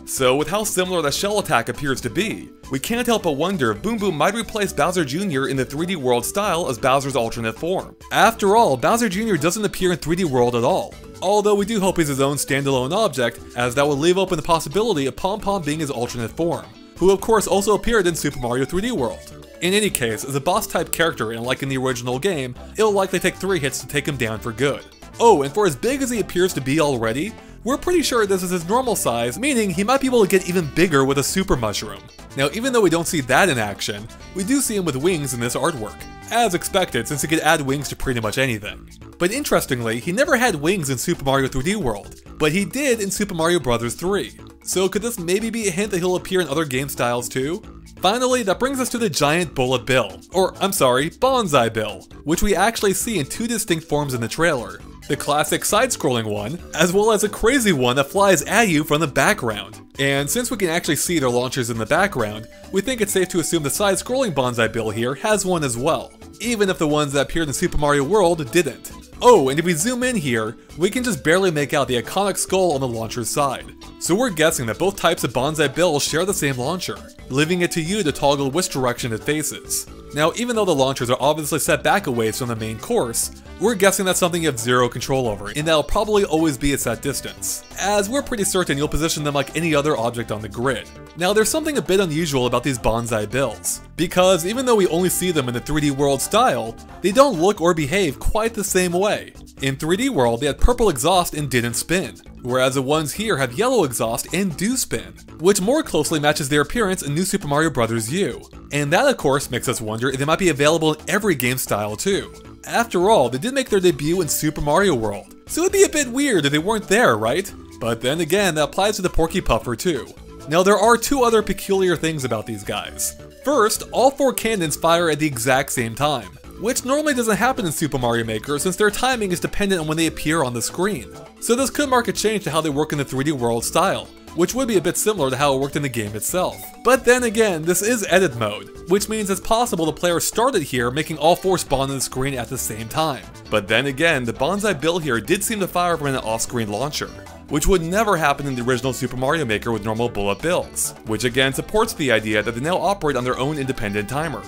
So with how similar the shell attack appears to be, we can't help but wonder if Boom Boom might replace Bowser Jr. in the 3D World style as Bowser's alternate form. After all, Bowser Jr. doesn't appear in 3D World at all. Although we do hope he's his own standalone object, as that would leave open the possibility of Pom Pom being his alternate form, who of course also appeared in Super Mario 3D World. In any case, as a boss type character and like in the original game, it'll likely take 3 hits to take him down for good. Oh, and for as big as he appears to be already, we're pretty sure this is his normal size, meaning he might be able to get even bigger with a super mushroom. Now, even though we don't see that in action, we do see him with wings in this artwork, as expected since he could add wings to pretty much anything. But interestingly, he never had wings in Super Mario 3D World, but he did in Super Mario Bros. 3. So could this maybe be a hint that he'll appear in other game styles too? Finally, that brings us to the giant bullet bill, or I'm sorry, bonsai bill, which we actually see in 2 distinct forms in the trailer. The classic side-scrolling one, as well as a crazy one that flies at you from the background. And since we can actually see their launchers in the background, we think it's safe to assume the side-scrolling bonsai bill here has one as well, even if the ones that appeared in Super Mario World didn't. Oh, and if we zoom in here, we can just barely make out the iconic skull on the launcher's side. So we're guessing that both types of bonsai bills share the same launcher, leaving it to you to toggle which direction it faces. Now, even though the launchers are obviously set back a ways from the main course, we're guessing that's something you have zero control over, and that'll probably always be at that distance, as we're pretty certain you'll position them like any other object on the grid. Now, there's something a bit unusual about these bonsai bills, because even though we only see them in the 3D World style, they don't look or behave quite the same way. In 3D World, they had purple exhaust and didn't spin, whereas the ones here have yellow exhaust and do spin, which more closely matches their appearance in New Super Mario Bros. U. And that of course makes us wonder if they might be available in every game style too. After all, they did make their debut in Super Mario World, so it'd be a bit weird if they weren't there, right? But then again, that applies to the Porky Puffer too. Now there are 2 other peculiar things about these guys. First, all 4 cannons fire at the exact same time, which normally doesn't happen in Super Mario Maker since their timing is dependent on when they appear on the screen. So this could mark a change to how they work in the 3D World style, which would be a bit similar to how it worked in the game itself. But then again, this is edit mode, which means it's possible the player started here making all 4 spawn on the screen at the same time. But then again, the bonsai bill here did seem to fire from an off-screen launcher, which would never happen in the original Super Mario Maker with normal bullet bills, which again supports the idea that they now operate on their own independent timer.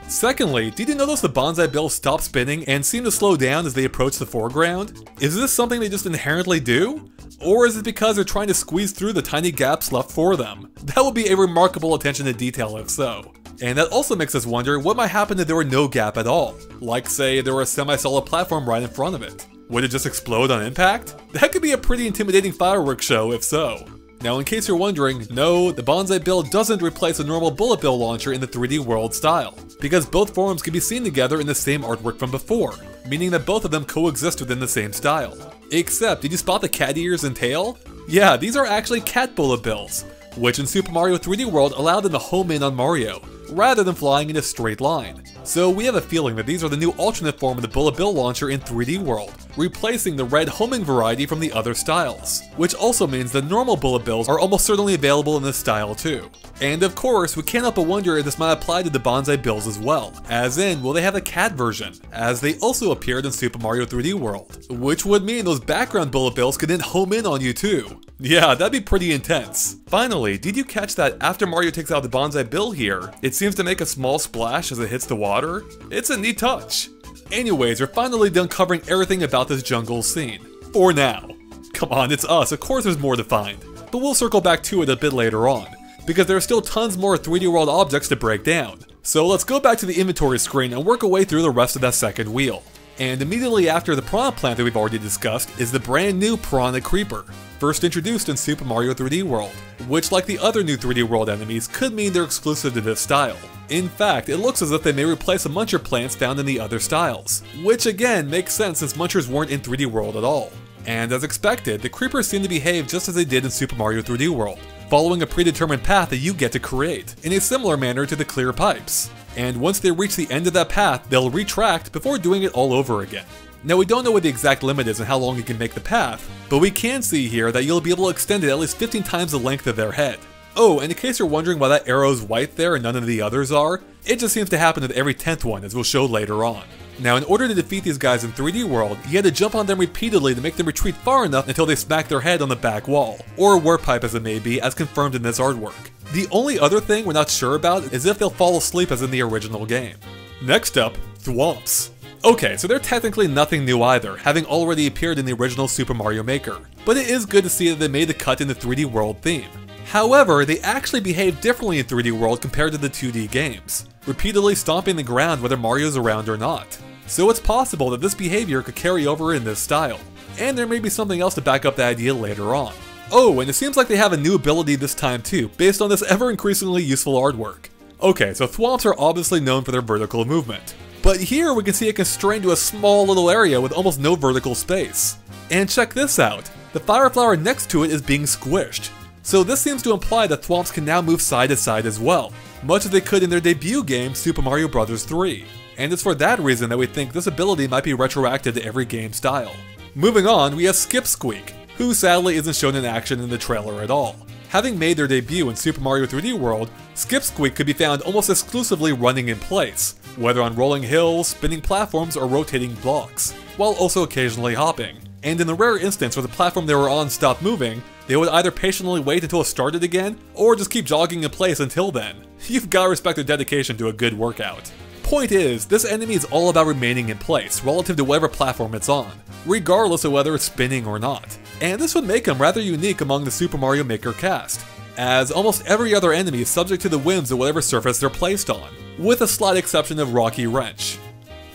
Secondly, did you notice the bonsai bills stop spinning and seem to slow down as they approach the foreground? Is this something they just inherently do? Or is it because they're trying to squeeze through the tiny gaps left for them? That would be a remarkable attention to detail if so. And that also makes us wonder what might happen if there were no gap at all. Like say there were a semi-solid platform right in front of it. Would it just explode on impact? That could be a pretty intimidating fireworks show if so. Now in case you're wondering, no, the bonsai build doesn't replace a normal bullet bill launcher in the 3D World style, because both forms can be seen together in the same artwork from before, meaning that both of them coexist within the same style. Except, did you spot the cat ears and tail? Yeah, these are actually cat bullet bills, which in Super Mario 3D World allowed them to home in on Mario, rather than flying in a straight line. So we have a feeling that these are the new alternate form of the bullet bill launcher in 3D World, replacing the red homing variety from the other styles, which also means the normal bullet bills are almost certainly available in this style too. And of course, we can't help but wonder if this might apply to the bonsai bills as well, as in, will they have a cat version, as they also appeared in Super Mario 3D World, which would mean those background bullet bills could then home in on you too. Yeah, that'd be pretty intense. Finally, did you catch that after Mario takes out the bonsai bill here, it seems to make a small splash as it hits the water? It's a neat touch. Anyways, we're finally done covering everything about this jungle scene. For now. Come on, it's us, of course there's more to find. But we'll circle back to it a bit later on, because there are still tons more 3D World objects to break down. So let's go back to the inventory screen and work our way through the rest of that second wheel. And immediately after the Piranha Plant that we've already discussed is the brand new Piranha Creeper, first introduced in Super Mario 3D World, which like the other new 3D World enemies could mean they're exclusive to this style. In fact, it looks as if they may replace the Muncher plants found in the other styles, which again makes sense since Munchers weren't in 3D World at all. And as expected, the creepers seem to behave just as they did in Super Mario 3D World, following a predetermined path that you get to create, in a similar manner to the clear pipes. And once they reach the end of that path, they'll retract before doing it all over again. Now we don't know what the exact limit is and how long you can make the path, but we can see here that you'll be able to extend it at least 15 times the length of their head. Oh, and in case you're wondering why that arrow's white there and none of the others are, it just seems to happen with every 10th one, as we'll show later on. Now in order to defeat these guys in 3D World, you had to jump on them repeatedly to make them retreat far enough until they smack their head on the back wall, or a warp pipe as it may be, as confirmed in this artwork. The only other thing we're not sure about is if they'll fall asleep as in the original game. Next up, Thwomps. Okay, so they're technically nothing new either, having already appeared in the original Super Mario Maker, but it is good to see that they made the cut in the 3D World theme. However, they actually behave differently in 3D World compared to the 2D games, repeatedly stomping the ground whether Mario's around or not. So it's possible that this behavior could carry over in this style, and there may be something else to back up the idea later on. Oh, and it seems like they have a new ability this time too, based on this ever-increasingly useful artwork. Okay, so Thwomps are obviously known for their vertical movement, but here we can see it constrained to a small little area with almost no vertical space. And check this out, the fire flower next to it is being squished. So this seems to imply that Thwomps can now move side to side as well, much as they could in their debut game, Super Mario Bros. 3. And it's for that reason that we think this ability might be retroactive to every game style. Moving on, we have Skip Squeak, who sadly isn't shown in action in the trailer at all. Having made their debut in Super Mario 3D World, Skip Squeak could be found almost exclusively running in place, whether on rolling hills, spinning platforms, or rotating blocks, while also occasionally hopping. And in the rare instance where the platform they were on stopped moving, they would either patiently wait until it started again, or just keep jogging in place until then. You've gotta respect their dedication to a good workout. Point is, this enemy is all about remaining in place relative to whatever platform it's on, regardless of whether it's spinning or not. And this would make him rather unique among the Super Mario Maker cast, as almost every other enemy is subject to the whims of whatever surface they're placed on, with a slight exception of Rocky Wrench.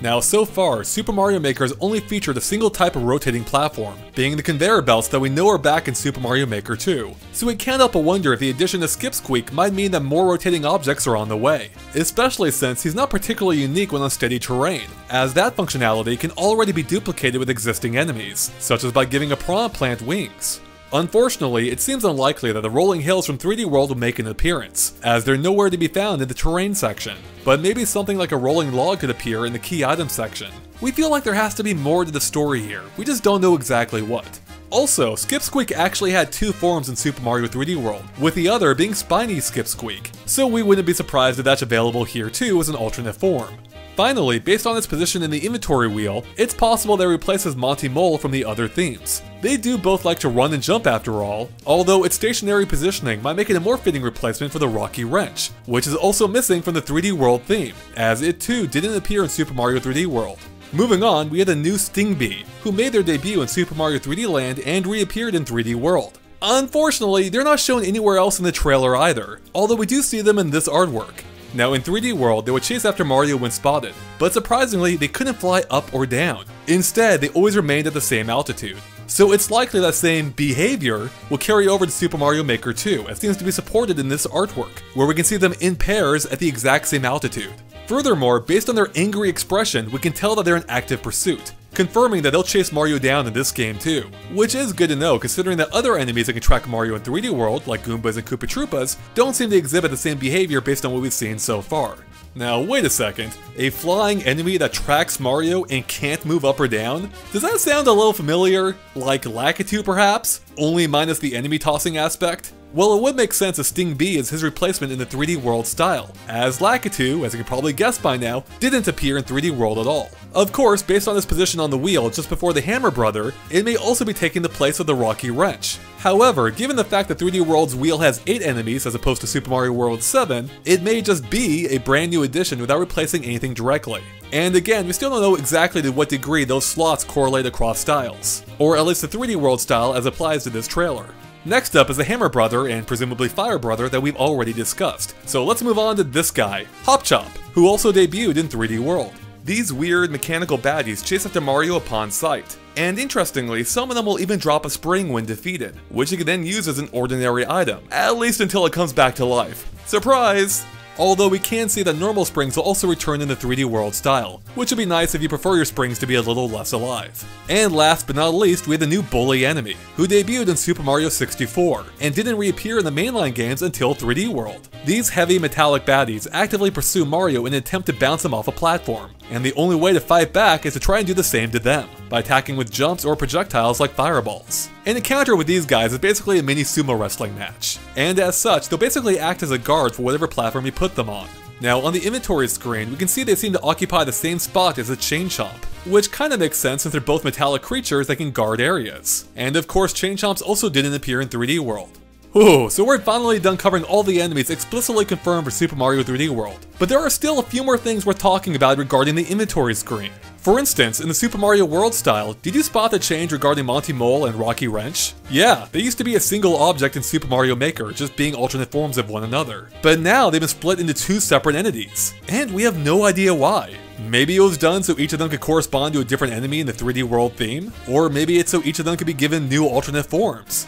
Now so far, Super Mario Maker has only featured a single type of rotating platform, being the conveyor belts that we know are back in Super Mario Maker 2. So we can't help but wonder if the addition of Skip Squeak might mean that more rotating objects are on the way, especially since he's not particularly unique when on steady terrain, as that functionality can already be duplicated with existing enemies, such as by giving a Piranha Plant wings. Unfortunately, it seems unlikely that the rolling hills from 3D World will make an appearance, as they're nowhere to be found in the terrain section, but maybe something like a rolling log could appear in the key item section. We feel like there has to be more to the story here, we just don't know exactly what. Also, Skip Squeak actually had two forms in Super Mario 3D World, with the other being Spiny Skip Squeak, so we wouldn't be surprised if that's available here too as an alternate form. Finally, based on its position in the inventory wheel, it's possible that it replaces Monty Mole from the other themes. They do both like to run and jump after all, although its stationary positioning might make it a more fitting replacement for the Rocky Wrench, which is also missing from the 3D World theme, as it too didn't appear in Super Mario 3D World. Moving on, we had the new Sting Bee, who made their debut in Super Mario 3D Land and reappeared in 3D World. Unfortunately, they're not shown anywhere else in the trailer either, although we do see them in this artwork. Now in 3D World, they would chase after Mario when spotted, but surprisingly, they couldn't fly up or down. Instead, they always remained at the same altitude. So it's likely that same behavior will carry over to Super Mario Maker 2, as seems to be supported in this artwork, where we can see them in pairs at the exact same altitude. Furthermore, based on their angry expression, we can tell that they're in active pursuit, confirming that they'll chase Mario down in this game too. Which is good to know, considering that other enemies that can track Mario in 3D World, like Goombas and Koopa Troopas, don't seem to exhibit the same behavior based on what we've seen so far. Now wait a second, a flying enemy that tracks Mario and can't move up or down? Does that sound a little familiar? Like Lakitu perhaps? Only minus the enemy tossing aspect? Well, it would make sense if Sting B is his replacement in the 3D World style, as Lakitu, as you can probably guess by now, didn't appear in 3D World at all. Of course, based on his position on the wheel just before the Hammer Brother, it may also be taking the place of the Rocky Wrench. However, given the fact that 3D World's wheel has 8 enemies as opposed to Super Mario World 7, it may just be a brand new addition without replacing anything directly. And again, we still don't know exactly to what degree those slots correlate across styles, or at least the 3D World style as applies to this trailer. Next up is the Hammer Brother and presumably Fire Brother that we've already discussed. So let's move on to this guy, Hop Chop, who also debuted in 3D World. These weird mechanical baddies chase after Mario upon sight. And interestingly, some of them will even drop a spring when defeated, which you can then use as an ordinary item, at least until it comes back to life. Surprise! Although we can see that normal springs will also return in the 3D World style, which would be nice if you prefer your springs to be a little less alive. And last but not least, we have the new bully enemy, who debuted in Super Mario 64, and didn't reappear in the mainline games until 3D World. These heavy metallic baddies actively pursue Mario in an attempt to bounce him off a platform, and the only way to fight back is to try and do the same to them, by attacking with jumps or projectiles like fireballs. An encounter with these guys is basically a mini sumo wrestling match, and as such, they'll basically act as a guard for whatever platform you put them on. Now, on the inventory screen, we can see they seem to occupy the same spot as a Chain Chomp, which kinda makes sense since they're both metallic creatures that can guard areas. And of course, Chain Chomps also didn't appear in 3D World. Ooh, so we're finally done covering all the enemies explicitly confirmed for Super Mario 3D World. But there are still a few more things worth talking about regarding the inventory screen. For instance, in the Super Mario World style, did you spot the change regarding Monty Mole and Rocky Wrench? Yeah, they used to be a single object in Super Mario Maker, just being alternate forms of one another. But now they've been split into 2 separate entities, and we have no idea why. Maybe it was done so each of them could correspond to a different enemy in the 3D World theme, or maybe it's so each of them could be given new alternate forms.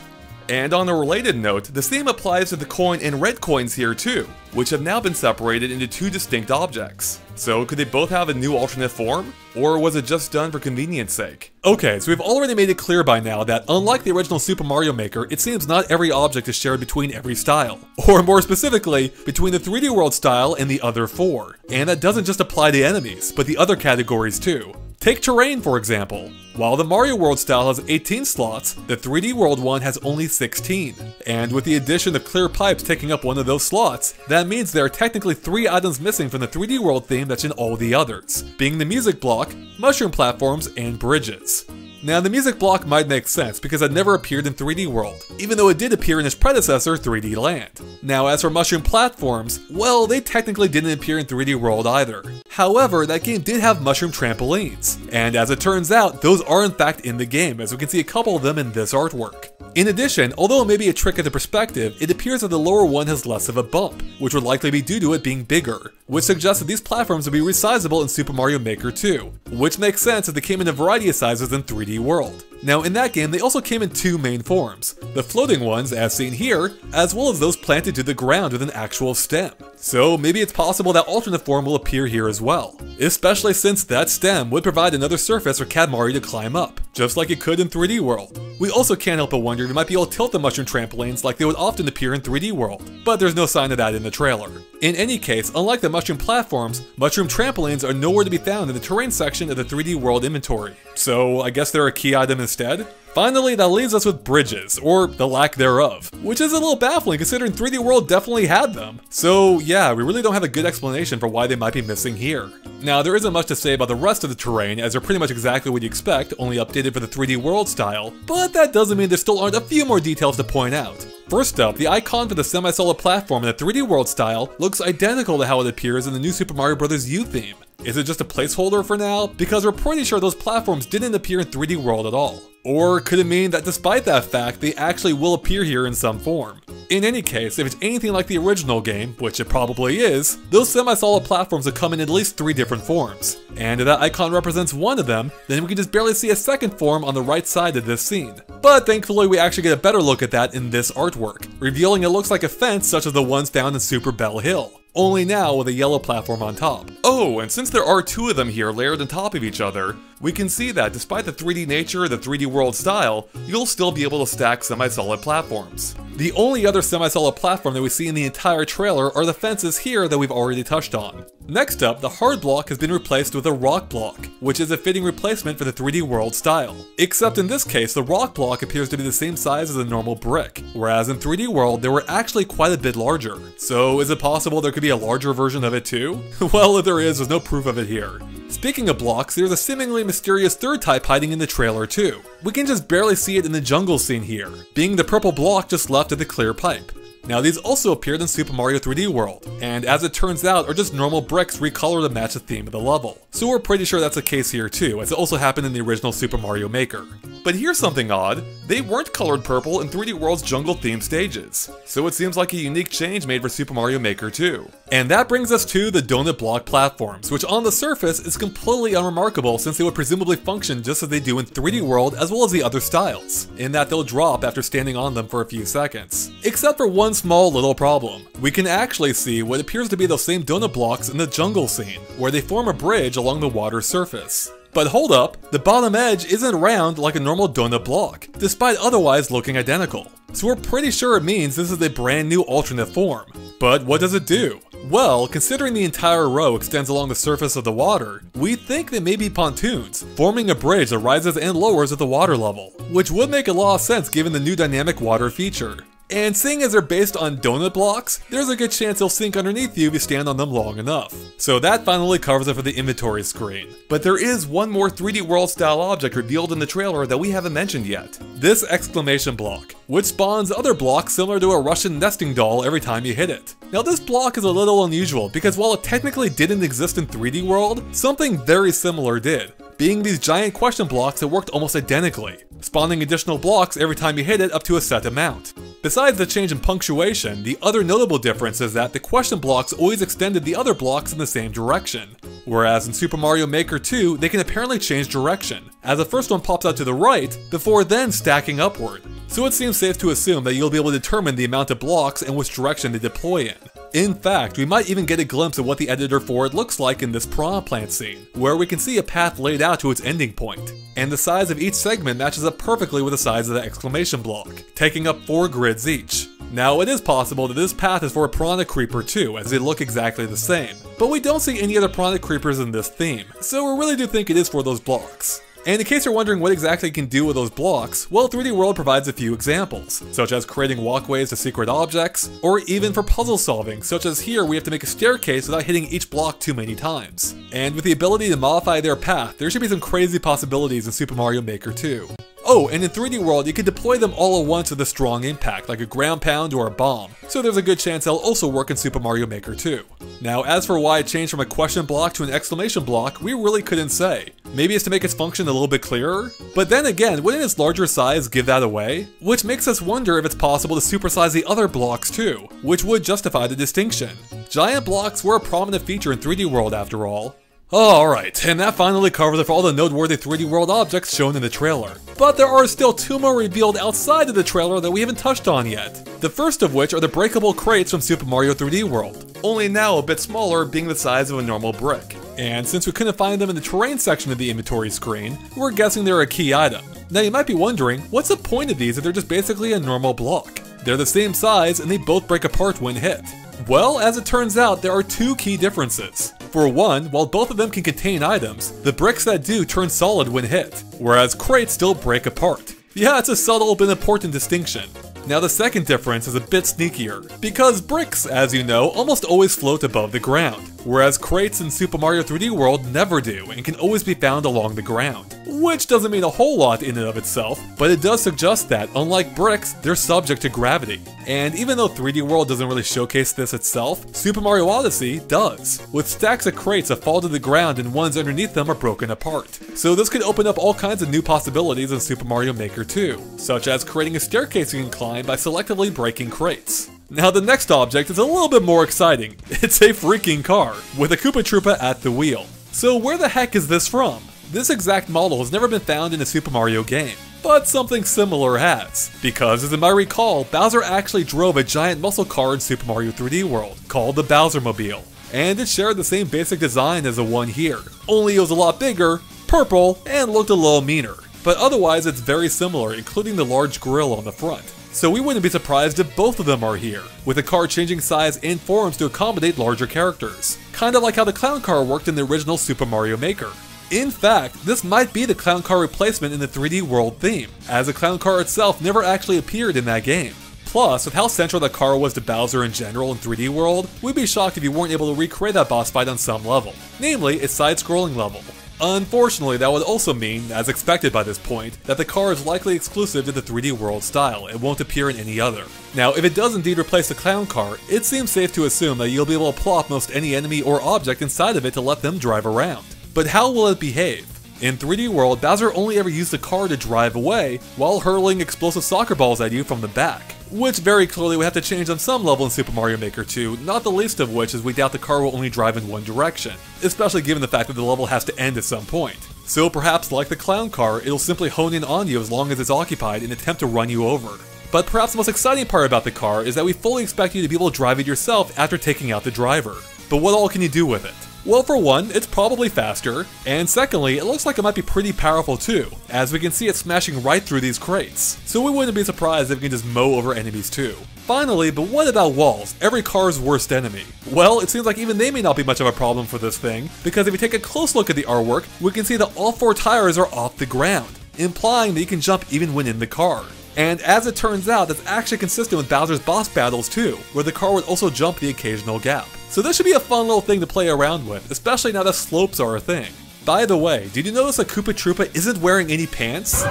And on a related note, the same applies to the coin and red coins here too, which have now been separated into 2 distinct objects. So could they both have a new alternate form? Or was it just done for convenience sake? Okay, so we've already made it clear by now that unlike the original Super Mario Maker, it seems not every object is shared between every style. Or more specifically, between the 3D World style and the other 4. And that doesn't just apply to enemies, but the other categories too. Take terrain, for example. While the Mario World style has 18 slots, the 3D World one has only 16. And with the addition of clear pipes taking up one of those slots, that means there are technically 3 items missing from the 3D World theme that's in all the others, being the music block, mushroom platforms, and bridges. Now, the music block might make sense because it never appeared in 3D World, even though it did appear in its predecessor, 3D Land. Now, as for mushroom platforms, well, they technically didn't appear in 3D World either. However, that game did have mushroom trampolines, and as it turns out, those are in fact in the game, as we can see a couple of them in this artwork. In addition, although it may be a trick at the perspective, it appears that the lower one has less of a bump, which would likely be due to it being bigger, which suggests that these platforms would be resizable in Super Mario Maker 2, which makes sense as they came in a variety of sizes in 3D World. Now in that game, they also came in 2 main forms, the floating ones as seen here, as well as those planted to the ground with an actual stem. So maybe it's possible that alternate form will appear here as well, especially since that stem would provide another surface for Cad Mario to climb up, just like it could in 3D World. We also can't help but wonder if we might be able to tilt the mushroom trampolines like they would often appear in 3D World, but there's no sign of that in the trailer. In any case, unlike the mushroom platforms, mushroom trampolines are nowhere to be found in the terrain section of the 3D World inventory. So I guess they're a key item instead? Finally, that leaves us with bridges, or the lack thereof, which is a little baffling considering 3D World definitely had them. So yeah, we really don't have a good explanation for why they might be missing here. Now, there isn't much to say about the rest of the terrain, as they're pretty much exactly what you expect, only updated for the 3D World style, but that doesn't mean there still aren't a few more details to point out. First up, the icon for the semi-solid platform in the 3D World style looks identical to how it appears in the new Super Mario Bros. U theme. Is it just a placeholder for now? Because we're pretty sure those platforms didn't appear in 3D World at all. Or could it mean that despite that fact, they actually will appear here in some form? In any case, if it's anything like the original game, which it probably is, those semi-solid platforms will come in at least 3 different forms. And if that icon represents one of them, then we can just barely see a second form on the right side of this scene. But thankfully we actually get a better look at that in this artwork, revealing it looks like a fence such as the ones found in Super Bell Hill. Only now with a yellow platform on top. Oh, and since there are 2 of them here layered on top of each other, we can see that despite the 3D nature of the 3D World style, you'll still be able to stack semi-solid platforms. The only other semi-solid platform that we see in the entire trailer are the fences here that we've already touched on. Next up, the hard block has been replaced with a rock block, which is a fitting replacement for the 3D World style. Except in this case, the rock block appears to be the same size as a normal brick, whereas in 3D World they were actually quite a bit larger. So is it possible there could be a larger version of it too? Well, if there is, there's no proof of it here. Speaking of blocks, there's a seemingly mysterious third type hiding in the trailer too. We can just barely see it in the jungle scene here, being the purple block just left of the clear pipe. Now these also appeared in Super Mario 3D World, and as it turns out are just normal bricks recolored to match the theme of the level. So we're pretty sure that's the case here too, as it also happened in the original Super Mario Maker. But here's something odd, they weren't colored purple in 3D World's jungle themed stages. So it seems like a unique change made for Super Mario Maker 2. And that brings us to the donut block platforms, which on the surface is completely unremarkable since they would presumably function just as they do in 3D World as well as the other styles, in that they'll drop after standing on them for a few seconds. Except for one small little problem. We can actually see what appears to be those same donut blocks in the jungle scene, where they form a bridge along the water surface. But hold up, the bottom edge isn't round like a normal donut block, despite otherwise looking identical. So we're pretty sure it means this is a brand new alternate form. But what does it do? Well, considering the entire row extends along the surface of the water, we think they may be pontoons, forming a bridge that rises and lowers at the water level, which would make a lot of sense given the new dynamic water feature. And seeing as they're based on donut blocks, there's a good chance they'll sink underneath you if you stand on them long enough. So that finally covers it for the inventory screen. But there is one more 3D World style object revealed in the trailer that we haven't mentioned yet. This exclamation block, which spawns other blocks similar to a Russian nesting doll every time you hit it. Now this block is a little unusual because while it technically didn't exist in 3D World, something very similar did, being these giant question blocks that worked almost identically, spawning additional blocks every time you hit it up to a set amount. Besides the change in punctuation, the other notable difference is that the question blocks always extended the other blocks in the same direction, whereas in Super Mario Maker 2, they can apparently change direction, as the first one pops out to the right, before then stacking upward. So it seems safe to assume that you'll be able to determine the amount of blocks and which direction they deploy in. In fact, we might even get a glimpse of what the editor for it looks like in this piranha plant scene, where we can see a path laid out to its ending point, and the size of each segment matches up perfectly with the size of the exclamation block, taking up 4 grids each. Now it is possible that this path is for a piranha creeper too, as they look exactly the same, but we don't see any other piranha creepers in this theme, so we really do think it is for those blocks. And in case you're wondering what exactly you can do with those blocks, well, 3D World provides a few examples, such as creating walkways to secret objects, or even for puzzle solving, such as here we have to make a staircase without hitting each block too many times. And with the ability to modify their path, there should be some crazy possibilities in Super Mario Maker 2. Oh, and in 3D World, you can deploy them all at once with a strong impact, like a ground pound or a bomb, so there's a good chance they'll also work in Super Mario Maker 2. Now, as for why it changed from a question block to an exclamation block, we really couldn't say. Maybe it's to make its function a little bit clearer? But then again, wouldn't its larger size give that away? Which makes us wonder if it's possible to supersize the other blocks too, which would justify the distinction. Giant blocks were a prominent feature in 3D World after all. Alright, and that finally covers it for all the noteworthy 3D World objects shown in the trailer. But there are still 2 more revealed outside of the trailer that we haven't touched on yet. The first of which are the breakable crates from Super Mario 3D World, only now a bit smaller, being the size of a normal brick. And since we couldn't find them in the terrain section of the inventory screen, we're guessing they're a key item. Now you might be wondering, what's the point of these if they're just basically a normal block? They're the same size and they both break apart when hit. Well, as it turns out, there are 2 key differences. For one, while both of them can contain items, the bricks that do turn solid when hit, whereas crates still break apart. Yeah, it's a subtle but important distinction. Now the second difference is a bit sneakier, because bricks, as you know, almost always float above the ground, whereas crates in Super Mario 3D World never do and can always be found along the ground. Which doesn't mean a whole lot in and of itself, but it does suggest that, unlike bricks, they're subject to gravity. And even though 3D World doesn't really showcase this itself, Super Mario Odyssey does, with stacks of crates that fall to the ground and ones underneath them are broken apart. So this could open up all kinds of new possibilities in Super Mario Maker 2, such as creating a staircase you can climb by selectively breaking crates. Now the next object is a little bit more exciting. It's a freaking car, with a Koopa Troopa at the wheel. So where the heck is this from? This exact model has never been found in a Super Mario game, but something similar has. Because as you might recall, Bowser actually drove a giant muscle car in Super Mario 3D World, called the Bowsermobile. And it shared the same basic design as the one here, only it was a lot bigger, purple, and looked a little meaner. But otherwise it's very similar, including the large grille on the front. So we wouldn't be surprised if both of them are here, with the car changing size and forms to accommodate larger characters. Kinda like how the clown car worked in the original Super Mario Maker. In fact, this might be the clown car replacement in the 3D World theme, as the clown car itself never actually appeared in that game. Plus, with how central the car was to Bowser in general in 3D World, we'd be shocked if you weren't able to recreate that boss fight on some level, namely its side-scrolling level. Unfortunately, that would also mean, as expected by this point, that the car is likely exclusive to the 3D World style and won't appear in any other. Now, if it does indeed replace the clown car, it seems safe to assume that you'll be able to plop most any enemy or object inside of it to let them drive around. But how will it behave? In 3D World, Bowser only ever used the car to drive away, while hurling explosive soccer balls at you from the back. Which very clearly would have to change on some level in Super Mario Maker 2, not the least of which is we doubt the car will only drive in one direction, especially given the fact that the level has to end at some point. So perhaps like the clown car, it'll simply hone in on you as long as it's occupied and attempt to run you over. But perhaps the most exciting part about the car is that we fully expect you to be able to drive it yourself after taking out the driver. But what all can you do with it? Well, for one, it's probably faster, and secondly, it looks like it might be pretty powerful too, as we can see it smashing right through these crates. So we wouldn't be surprised if it can just mow over enemies too. Finally, but what about walls, every car's worst enemy? Well, it seems like even they may not be much of a problem for this thing, because if we take a close look at the artwork, we can see that all 4 tires are off the ground, implying that you can jump even when in the car. And as it turns out, that's actually consistent with Bowser's boss battles too, where the car would also jump the occasional gap. So this should be a fun little thing to play around with, especially now that slopes are a thing. By the way, did you notice that Koopa Troopa isn't wearing any pants?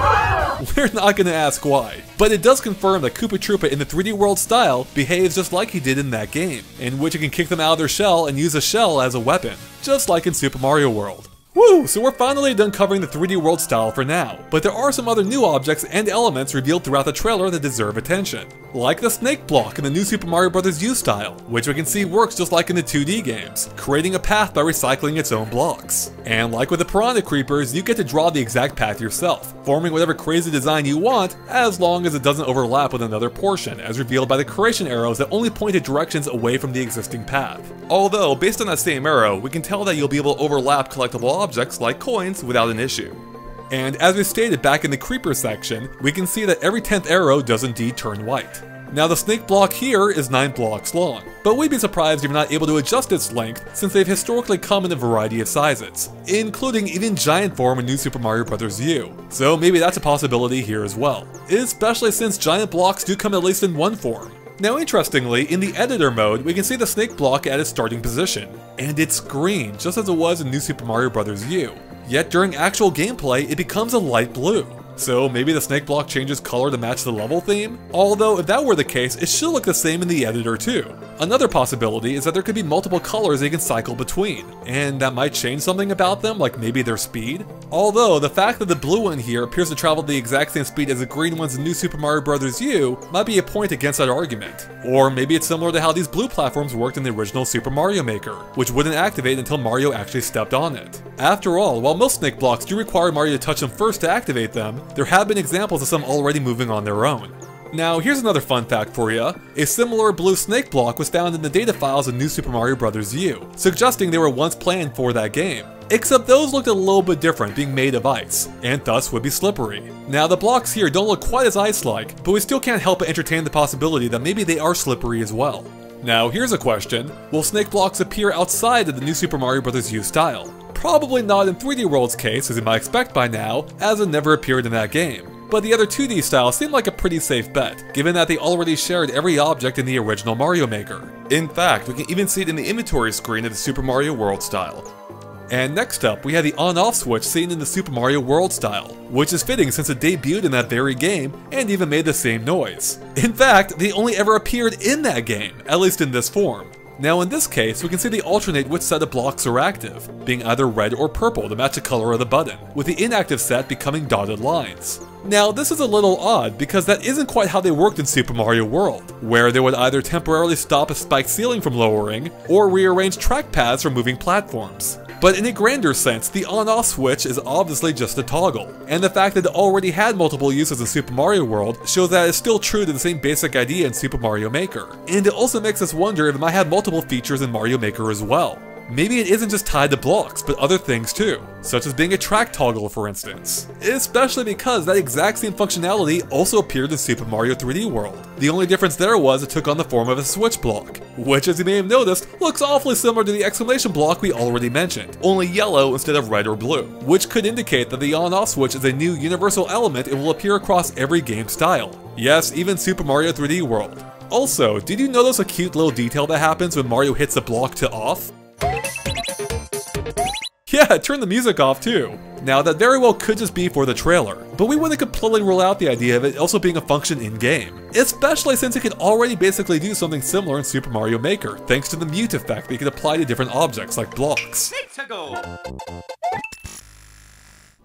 We're not gonna ask why, but it does confirm that Koopa Troopa in the 3D World style behaves just like he did in that game, in which you can kick them out of their shell and use a shell as a weapon, just like in Super Mario World. Woo! So we're finally done covering the 3D World style for now, but there are some other new objects and elements revealed throughout the trailer that deserve attention. Like the snake block in the new Super Mario Bros. U style, which we can see works just like in the 2D games, creating a path by recycling its own blocks. And like with the piranha creepers, you get to draw the exact path yourself, forming whatever crazy design you want, as long as it doesn't overlap with another portion, as revealed by the creation arrows that only pointed directions away from the existing path. Although, based on that same arrow, we can tell that you'll be able to overlap collectible objects like coins without an issue. And as we stated back in the creeper section, we can see that every 10th arrow does indeed turn white. Now the snake block here is 9 blocks long, but we'd be surprised if you're not able to adjust its length since they've historically come in a variety of sizes, including even giant form in New Super Mario Bros. U. So maybe that's a possibility here as well, especially since giant blocks do come at least in one form. Now interestingly, in the editor mode, we can see the snake block at its starting position, and it's green, just as it was in New Super Mario Bros. U. Yet during actual gameplay, it becomes a light blue. So maybe the snake block changes color to match the level theme? Although if that were the case, it should look the same in the editor too. Another possibility is that there could be multiple colors they can cycle between, and that might change something about them, like maybe their speed. Although the fact that the blue one here appears to travel the exact same speed as the green ones in New Super Mario Bros. U might be a point against that argument. Or maybe it's similar to how these blue platforms worked in the original Super Mario Maker, which wouldn't activate until Mario actually stepped on it. After all, while most snake blocks do require Mario to touch them first to activate them, there have been examples of some already moving on their own. Now, here's another fun fact for you. A similar blue snake block was found in the data files of New Super Mario Bros. U, suggesting they were once planned for that game. Except those looked a little bit different, being made of ice, and thus would be slippery. Now, the blocks here don't look quite as ice-like, but we still can't help but entertain the possibility that maybe they are slippery as well. Now, here's a question. Will snake blocks appear outside of the New Super Mario Bros. U style? Probably not in 3D World's case, as you might expect by now, as it never appeared in that game. but the other 2D styles seem like a pretty safe bet, given that they already shared every object in the original Mario Maker. In fact, we can even see it in the inventory screen of the Super Mario World style. And next up, we have the on-off switch seen in the Super Mario World style, which is fitting since it debuted in that very game and even made the same noise. In fact, they only ever appeared in that game, at least in this form. Now in this case, we can see they alternate which set of blocks are active, being either red or purple to match the color of the button, with the inactive set becoming dotted lines. Now this is a little odd because that isn't quite how they worked in Super Mario World, where they would either temporarily stop a spiked ceiling from lowering, or rearrange track paths for moving platforms. But in a grander sense, the on-off switch is obviously just a toggle, and the fact that it already had multiple uses in Super Mario World shows that it's still true to the same basic idea in Super Mario Maker. And it also makes us wonder if it might have multiple features in Mario Maker as well. Maybe it isn't just tied to blocks, but other things too, such as being a track toggle for instance. Especially because that exact same functionality also appeared in Super Mario 3D World. The only difference there was it took on the form of a switch block, which as you may have noticed, looks awfully similar to the exclamation block we already mentioned, only yellow instead of red or blue, which could indicate that the on-off switch is a new universal element and will appear across every game style. Yes, even Super Mario 3D World. Also, did you notice a cute little detail that happens when Mario hits a block to off? Yeah, turn the music off too. Now that very well could just be for the trailer, but we wouldn't completely rule out the idea of it also being a function in-game, especially since it could already basically do something similar in Super Mario Maker, thanks to the mute effect that you can apply to different objects like blocks.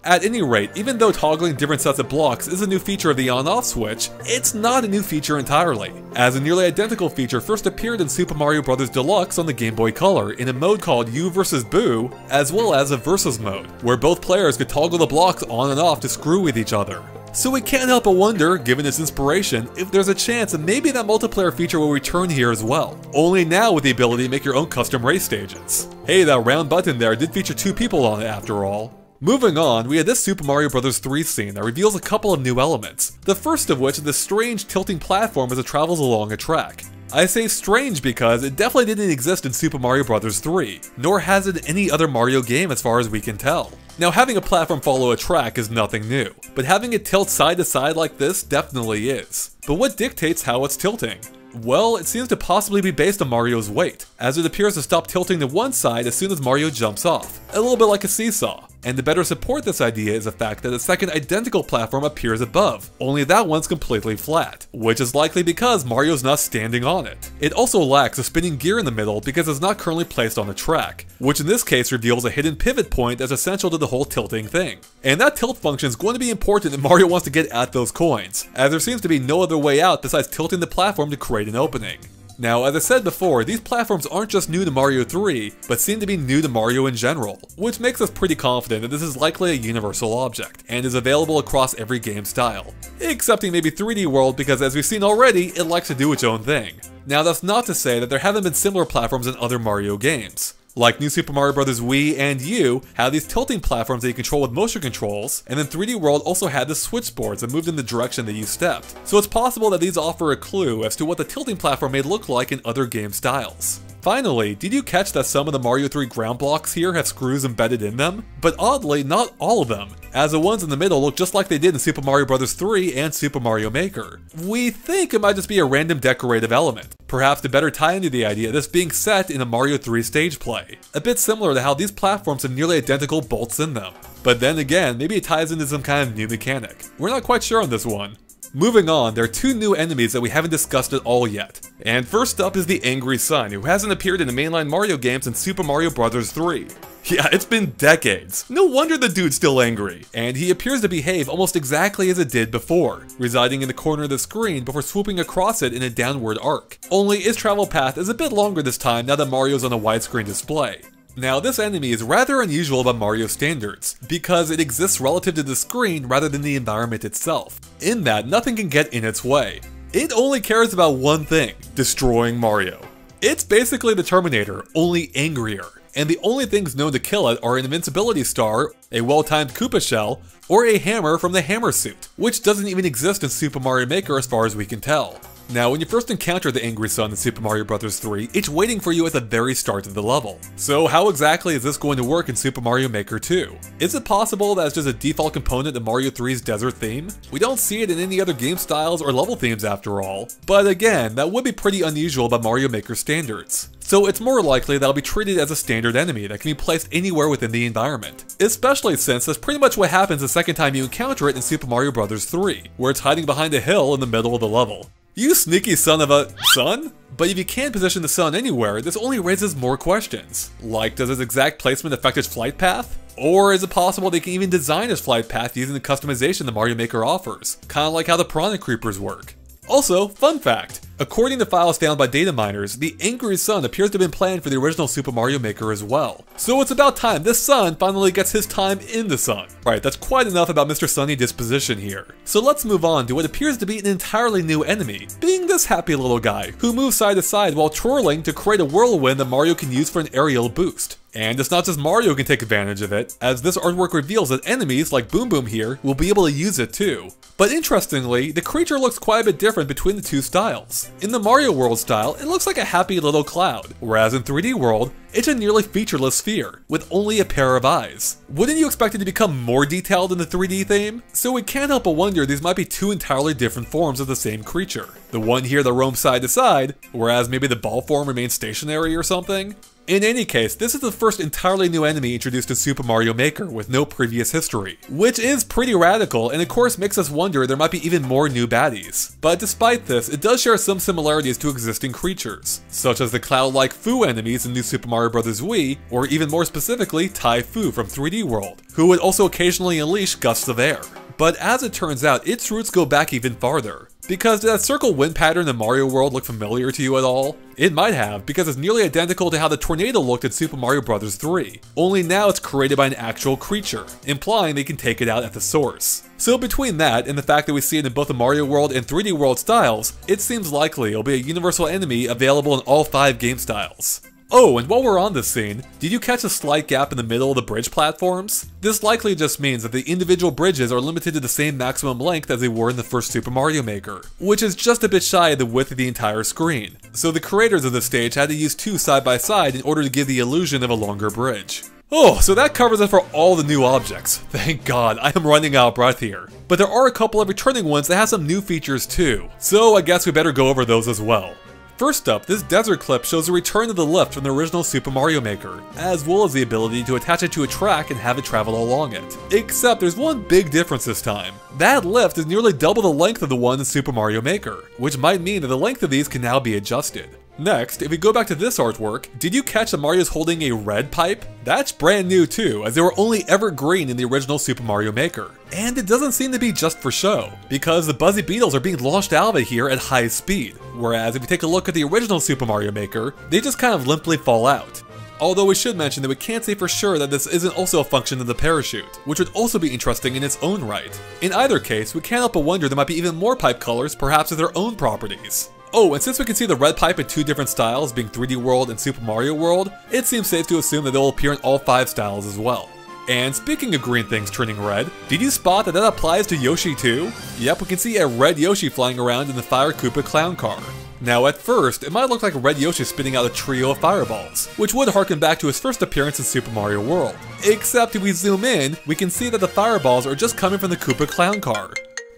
At any rate, even though toggling different sets of blocks is a new feature of the on-off switch, it's not a new feature entirely, as a nearly identical feature first appeared in Super Mario Bros. Deluxe on the Game Boy Color in a mode called You vs. Boo, as well as a Versus mode, where both players could toggle the blocks on and off to screw with each other. So we can't help but wonder, given its inspiration, if there's a chance that maybe that multiplayer feature will return here as well, only now with the ability to make your own custom race stages. Hey, that round button there did feature 2 people on it after all. Moving on, we had this Super Mario Bros. 3 scene that reveals a couple of new elements, the first of which is the strange tilting platform as it travels along a track. I say strange because it definitely didn't exist in Super Mario Bros. 3, nor has it in any other Mario game as far as we can tell. Now having a platform follow a track is nothing new, but having it tilt side to side like this definitely is. But what dictates how it's tilting? Well, it seems to possibly be based on Mario's weight, as it appears to stop tilting to one side as soon as Mario jumps off, a little bit like a seesaw. And to better support this idea is the fact that a second identical platform appears above, only that one's completely flat, which is likely because Mario's not standing on it. It also lacks a spinning gear in the middle because it's not currently placed on the track, which in this case reveals a hidden pivot point that's essential to the whole tilting thing. And that tilt function is going to be important if Mario wants to get at those coins, as there seems to be no other way out besides tilting the platform to create an opening. Now, as I said before, these platforms aren't just new to Mario 3, but seem to be new to Mario in general, which makes us pretty confident that this is likely a universal object, and is available across every game style. Excepting maybe 3D World because as we've seen already, it likes to do its own thing. Now that's not to say that there haven't been similar platforms in other Mario games. Like New Super Mario Bros. Wii and U have these tilting platforms that you control with motion controls, and then 3D World also had the switchboards that moved in the direction that you stepped. So it's possible that these offer a clue as to what the tilting platform may look like in other game styles. Finally, did you catch that some of the Mario 3 ground blocks here have screws embedded in them? But oddly, not all of them, as the ones in the middle look just like they did in Super Mario Bros. 3 and Super Mario Maker. We think it might just be a random decorative element, perhaps to better tie into the idea of this being set in a Mario 3 stage play, a bit similar to how these platforms have nearly identical bolts in them. But then again, maybe it ties into some kind of new mechanic. We're not quite sure on this one. Moving on, there are 2 new enemies that we haven't discussed at all yet. And first up is the Angry Sun, who hasn't appeared in the mainline Mario games since Super Mario Bros. 3. Yeah, it's been decades. No wonder the dude's still angry. And he appears to behave almost exactly as it did before, residing in the corner of the screen before swooping across it in a downward arc. Only its travel path is a bit longer this time now that Mario's on a widescreen display. Now this enemy is rather unusual by Mario standards, because it exists relative to the screen rather than the environment itself, in that nothing can get in its way. It only cares about one thing, destroying Mario. It's basically the Terminator, only angrier, and the only things known to kill it are an invincibility star, a well-timed Koopa shell, or a hammer from the hammer suit, which doesn't even exist in Super Mario Maker as far as we can tell. Now, when you first encounter the Angry Sun in Super Mario Bros. 3, it's waiting for you at the very start of the level. So how exactly is this going to work in Super Mario Maker 2? Is it possible that it's just a default component of Mario 3's desert theme? We don't see it in any other game styles or level themes after all, but again, that would be pretty unusual by Mario Maker standards. So it's more likely that it'll be treated as a standard enemy that can be placed anywhere within the environment, especially since that's pretty much what happens the second time you encounter it in Super Mario Bros. 3, where it's hiding behind a hill in the middle of the level. You sneaky son of a... sun? But if you can position the sun anywhere, this only raises more questions. Like, does its exact placement affect its flight path? Or is it possible they can even design its flight path using the customization the Mario Maker offers? Kinda like how the Piranha Creepers work. Also, fun fact, according to files found by data miners, the Angry Sun appears to have been planned for the original Super Mario Maker as well. So it's about time this sun finally gets his time in the sun. Right, that's quite enough about Mr. Sunny disposition here. So let's move on to what appears to be an entirely new enemy, being this happy little guy, who moves side to side while twirling to create a whirlwind that Mario can use for an aerial boost. And it's not just Mario who can take advantage of it, as this artwork reveals that enemies like Boom Boom here will be able to use it too. But interestingly, the creature looks quite a bit different between the two styles. In the Mario World style, it looks like a happy little cloud, whereas in 3D World, it's a nearly featureless sphere, with only a pair of eyes. Wouldn't you expect it to become more detailed in the 3D theme? So we can't help but wonder these might be two entirely different forms of the same creature. The one here that roams side to side, whereas maybe the ball form remains stationary or something? In any case, this is the first entirely new enemy introduced in Super Mario Maker with no previous history, which is pretty radical and of course makes us wonder there might be even more new baddies. But despite this, it does share some similarities to existing creatures, such as the cloud-like Fu enemies in New Super Mario Bros. Wii, or even more specifically, Tai Fu from 3D World, who would also occasionally unleash gusts of air. But as it turns out, its roots go back even farther. Because did that circle wind pattern in Mario World look familiar to you at all? It might have, because it's nearly identical to how the tornado looked in Super Mario Bros. 3, only now it's created by an actual creature, implying they can take it out at the source. So between that and the fact that we see it in both the Mario World and 3D World styles, it seems likely it'll be a universal enemy available in all 5 game styles. Oh, and while we're on this scene, did you catch a slight gap in the middle of the bridge platforms? This likely just means that the individual bridges are limited to the same maximum length as they were in the first Super Mario Maker, which is just a bit shy of the width of the entire screen. So the creators of the stage had to use 2 side by side in order to give the illusion of a longer bridge. Oh, so that covers it for all the new objects. Thank God, I am running out of breath here. But there are a couple of returning ones that have some new features too, so I guess we better go over those as well. First up, this desert clip shows the return of the lift from the original Super Mario Maker, as well as the ability to attach it to a track and have it travel along it. Except there's one big difference this time. That lift is nearly double the length of the one in Super Mario Maker, which might mean that the length of these can now be adjusted. Next, if we go back to this artwork, did you catch that Mario's holding a red pipe? That's brand new too, as they were only ever green in the original Super Mario Maker. And it doesn't seem to be just for show, because the Buzzy Beetles are being launched out of it here at high speed, whereas if you take a look at the original Super Mario Maker, they just kind of limply fall out. Although we should mention that we can't say for sure that this isn't also a function of the parachute, which would also be interesting in its own right. In either case, we can't help but wonder there might be even more pipe colors, perhaps with their own properties. Oh, and since we can see the red pipe in 2 different styles, being 3D World and Super Mario World, it seems safe to assume that they'll appear in all 5 styles as well. And speaking of green things turning red, did you spot that applies to Yoshi too? Yep, we can see a red Yoshi flying around in the Fire Koopa clown car. Now at first, it might look like a red Yoshi spitting out a trio of fireballs, which would harken back to his first appearance in Super Mario World. Except if we zoom in, we can see that the fireballs are just coming from the Koopa clown car.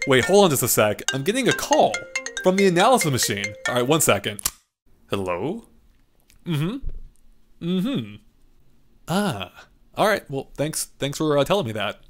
Wait, hold on just a sec, I'm getting a call. From the analysis machine. Alright, 1 second. Hello? Ah. Alright, well, thanks for telling me that.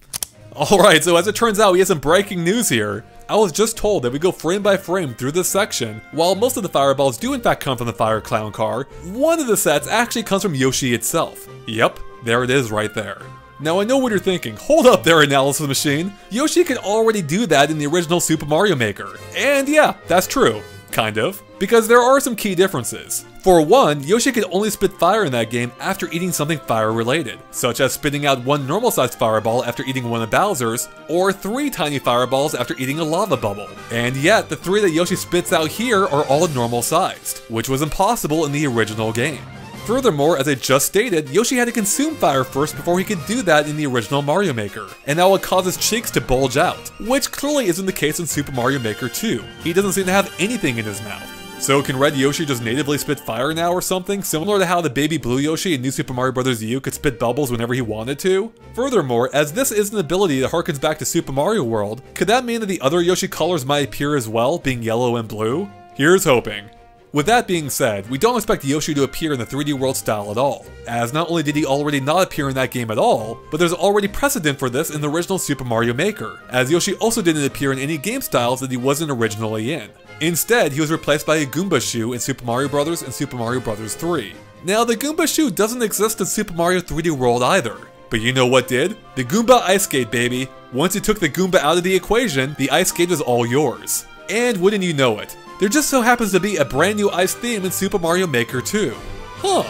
Alright, so as it turns out, we have some breaking news here. I was just told that we go frame by frame through this section. While most of the fireballs do in fact come from the Fire Clown car, one of the sets actually comes from Yoshi itself. Yep, there it is right there. Now I know what you're thinking, hold up there analysis machine, Yoshi could already do that in the original Super Mario Maker. And yeah, that's true. Kind of. Because there are some key differences. For one, Yoshi could only spit fire in that game after eating something fire related, such as spitting out 1 normal sized fireball after eating one of Bowser's, or 3 tiny fireballs after eating a lava bubble. And yet, the 3 that Yoshi spits out here are all normal sized, which was impossible in the original game. Furthermore, as I just stated, Yoshi had to consume fire first before he could do that in the original Mario Maker, and that would cause his cheeks to bulge out, which clearly isn't the case in Super Mario Maker 2. He doesn't seem to have anything in his mouth. So can Red Yoshi just natively spit fire now or something, similar to how the baby Blue Yoshi in New Super Mario Bros. U could spit bubbles whenever he wanted to? Furthermore, as this is an ability that harkens back to Super Mario World, could that mean that the other Yoshi colors might appear as well, being yellow and blue? Here's hoping. With that being said, we don't expect Yoshi to appear in the 3D World style at all, as not only did he already not appear in that game at all, but there's already precedent for this in the original Super Mario Maker, as Yoshi also didn't appear in any game styles that he wasn't originally in. Instead, he was replaced by a Goomba shoe in Super Mario Bros. And Super Mario Bros. 3. Now, the Goomba shoe doesn't exist in Super Mario 3D World either. But you know what did? The Goomba Ice Skate, baby! Once you took the Goomba out of the equation, the Ice Skate was all yours. And wouldn't you know it, there just so happens to be a brand new ice theme in Super Mario Maker 2. Huh.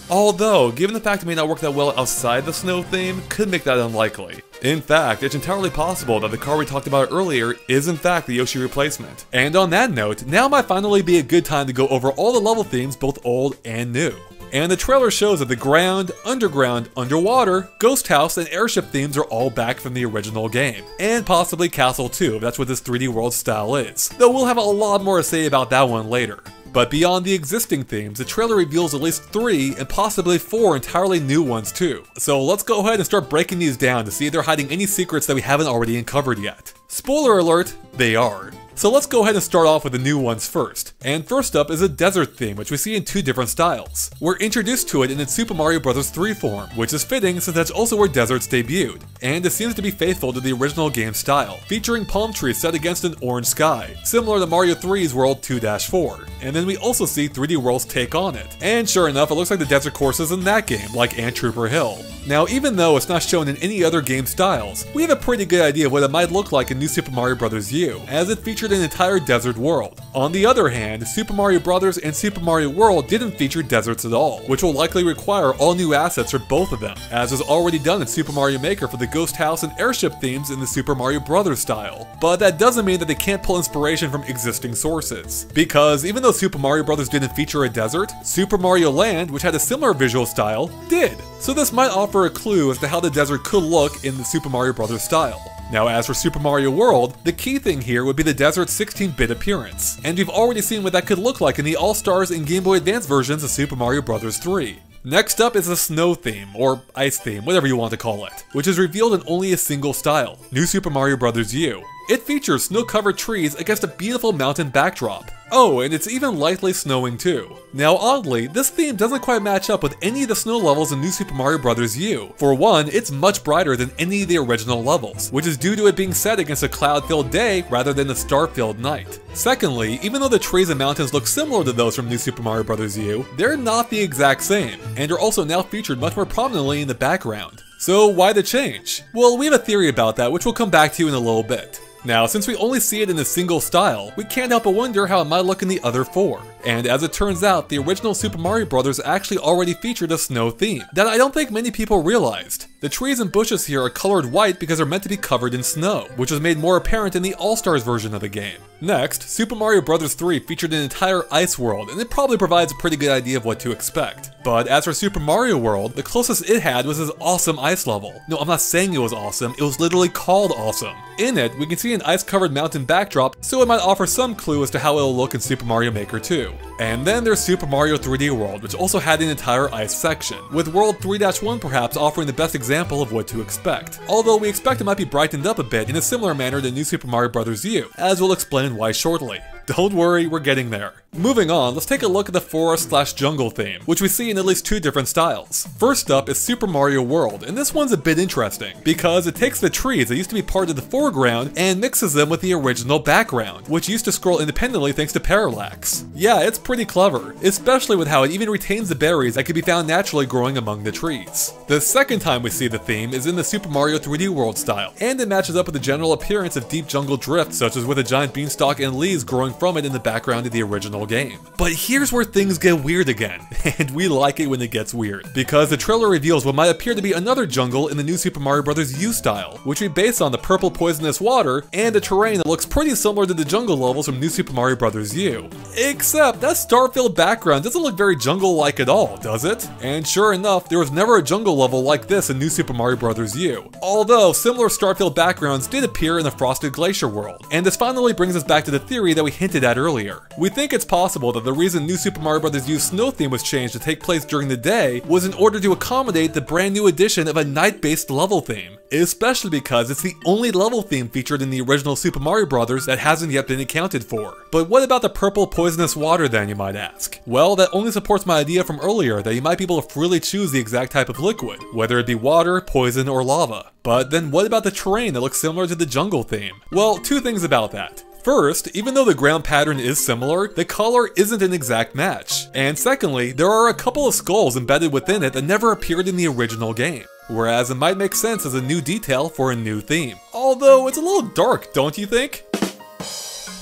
Although, given the fact it may not work that well outside the snow theme, could make that unlikely. In fact, it's entirely possible that the car we talked about earlier is in fact the Yoshi replacement. And on that note, now might finally be a good time to go over all the level themes, both old and new. And the trailer shows that the ground, underground, underwater, ghost house, and airship themes are all back from the original game. And possibly castle too, if that's what this 3D World style is. Though we'll have a lot more to say about that one later. But beyond the existing themes, the trailer reveals at least 3 and possibly 4 entirely new ones too. So let's go ahead and start breaking these down to see if they're hiding any secrets that we haven't already uncovered yet. Spoiler alert, they are. So let's go ahead and start off with the new ones first. And first up is a desert theme, which we see in 2 different styles. We're introduced to it in its Super Mario Bros. 3 form, which is fitting since that's also where deserts debuted. And it seems to be faithful to the original game style, featuring palm trees set against an orange sky, similar to Mario 3's World 2-4. And then we also see 3D World's take on it. And sure enough, it looks like the desert courses in that game, like Ant Trooper Hill. Now, even though it's not shown in any other game styles, we have a pretty good idea of what it might look like in New Super Mario Bros. U, as it featured an entire desert world. On the other hand, Super Mario Bros. And Super Mario World didn't feature deserts at all, which will likely require all new assets for both of them, as was already done in Super Mario Maker for the Ghost House and airship themes in the Super Mario Bros. Style. But that doesn't mean that they can't pull inspiration from existing sources, because even though Super Mario Bros. Didn't feature a desert, Super Mario Land, which had a similar visual style, did. So this might offer a clue as to how the desert could look in the Super Mario Bros. Style. Now, as for Super Mario World, the key thing here would be the desert's 16-bit appearance, and we've already seen what that could look like in the All-Stars and Game Boy Advance versions of Super Mario Bros. 3. Next up is the snow theme, or ice theme, whatever you want to call it, which is revealed in only a single style, New Super Mario Bros. U. It features snow-covered trees against a beautiful mountain backdrop. Oh, and it's even lightly snowing too. Now oddly, this theme doesn't quite match up with any of the snow levels in New Super Mario Bros. U. For one, it's much brighter than any of the original levels, which is due to it being set against a cloud-filled day rather than a star-filled night. Secondly, even though the trees and mountains look similar to those from New Super Mario Bros. U, they're not the exact same, and are also now featured much more prominently in the background. So why the change? Well, we have a theory about that, which we'll come back to in a little bit. Now, since we only see it in a single style, we can't help but wonder how it might look in the other 4. And as it turns out, the original Super Mario Bros. Actually already featured a snow theme that I don't think many people realized. The trees and bushes here are colored white because they're meant to be covered in snow, which was made more apparent in the All-Stars version of the game. Next, Super Mario Bros. 3 featured an entire ice world, and it probably provides a pretty good idea of what to expect. But as for Super Mario World, the closest it had was this awesome ice level. No, I'm not saying it was awesome, it was literally called awesome. In it, we can see an ice-covered mountain backdrop, so it might offer some clue as to how it'll look in Super Mario Maker 2. And then there's Super Mario 3D World, which also had an entire ice section, with World 3-1 perhaps offering the best example of what to expect. Although we expect it might be brightened up a bit in a similar manner to New Super Mario Bros. U, as we'll explain why shortly. Don't worry, we're getting there. Moving on, let's take a look at the forest/jungle theme, which we see in at least 2 different styles. First up is Super Mario World, and this one's a bit interesting, because it takes the trees that used to be part of the foreground and mixes them with the original background, which used to scroll independently thanks to parallax. Yeah, it's pretty clever, especially with how it even retains the berries that can be found naturally growing among the trees. The second time we see the theme is in the Super Mario 3D World style, and it matches up with the general appearance of deep jungle drift, such as with a giant beanstalk and leaves growing from it in the background of the original game. But here's where things get weird again, and we like it when it gets weird, because the trailer reveals what might appear to be another jungle in the new Super Mario Bros. U style, which we base on the purple poisonous water and a terrain that looks pretty similar to the jungle levels from New Super Mario Bros. U. Except that star-filled background doesn't look very jungle-like at all, does it? And sure enough, there was never a jungle level like this in New Super Mario Bros. U. Although similar star-filled backgrounds did appear in the Frosted Glacier world, and this finally brings us back to the theory that we hinted at earlier. We think it's possible that the reason New Super Mario Bros. U's snow theme was changed to take place during the day was in order to accommodate the brand new addition of a night-based level theme, especially because it's the only level theme featured in the original Super Mario Bros. That hasn't yet been accounted for. But what about the purple poisonous water then, you might ask? Well, that only supports my idea from earlier that you might be able to freely choose the exact type of liquid, whether it be water, poison, or lava. But then what about the terrain that looks similar to the jungle theme? Well, two things about that. First, even though the ground pattern is similar, the color isn't an exact match. And secondly, there are a couple of skulls embedded within it that never appeared in the original game. Whereas it might make sense as a new detail for a new theme. Although it's a little dark, don't you think?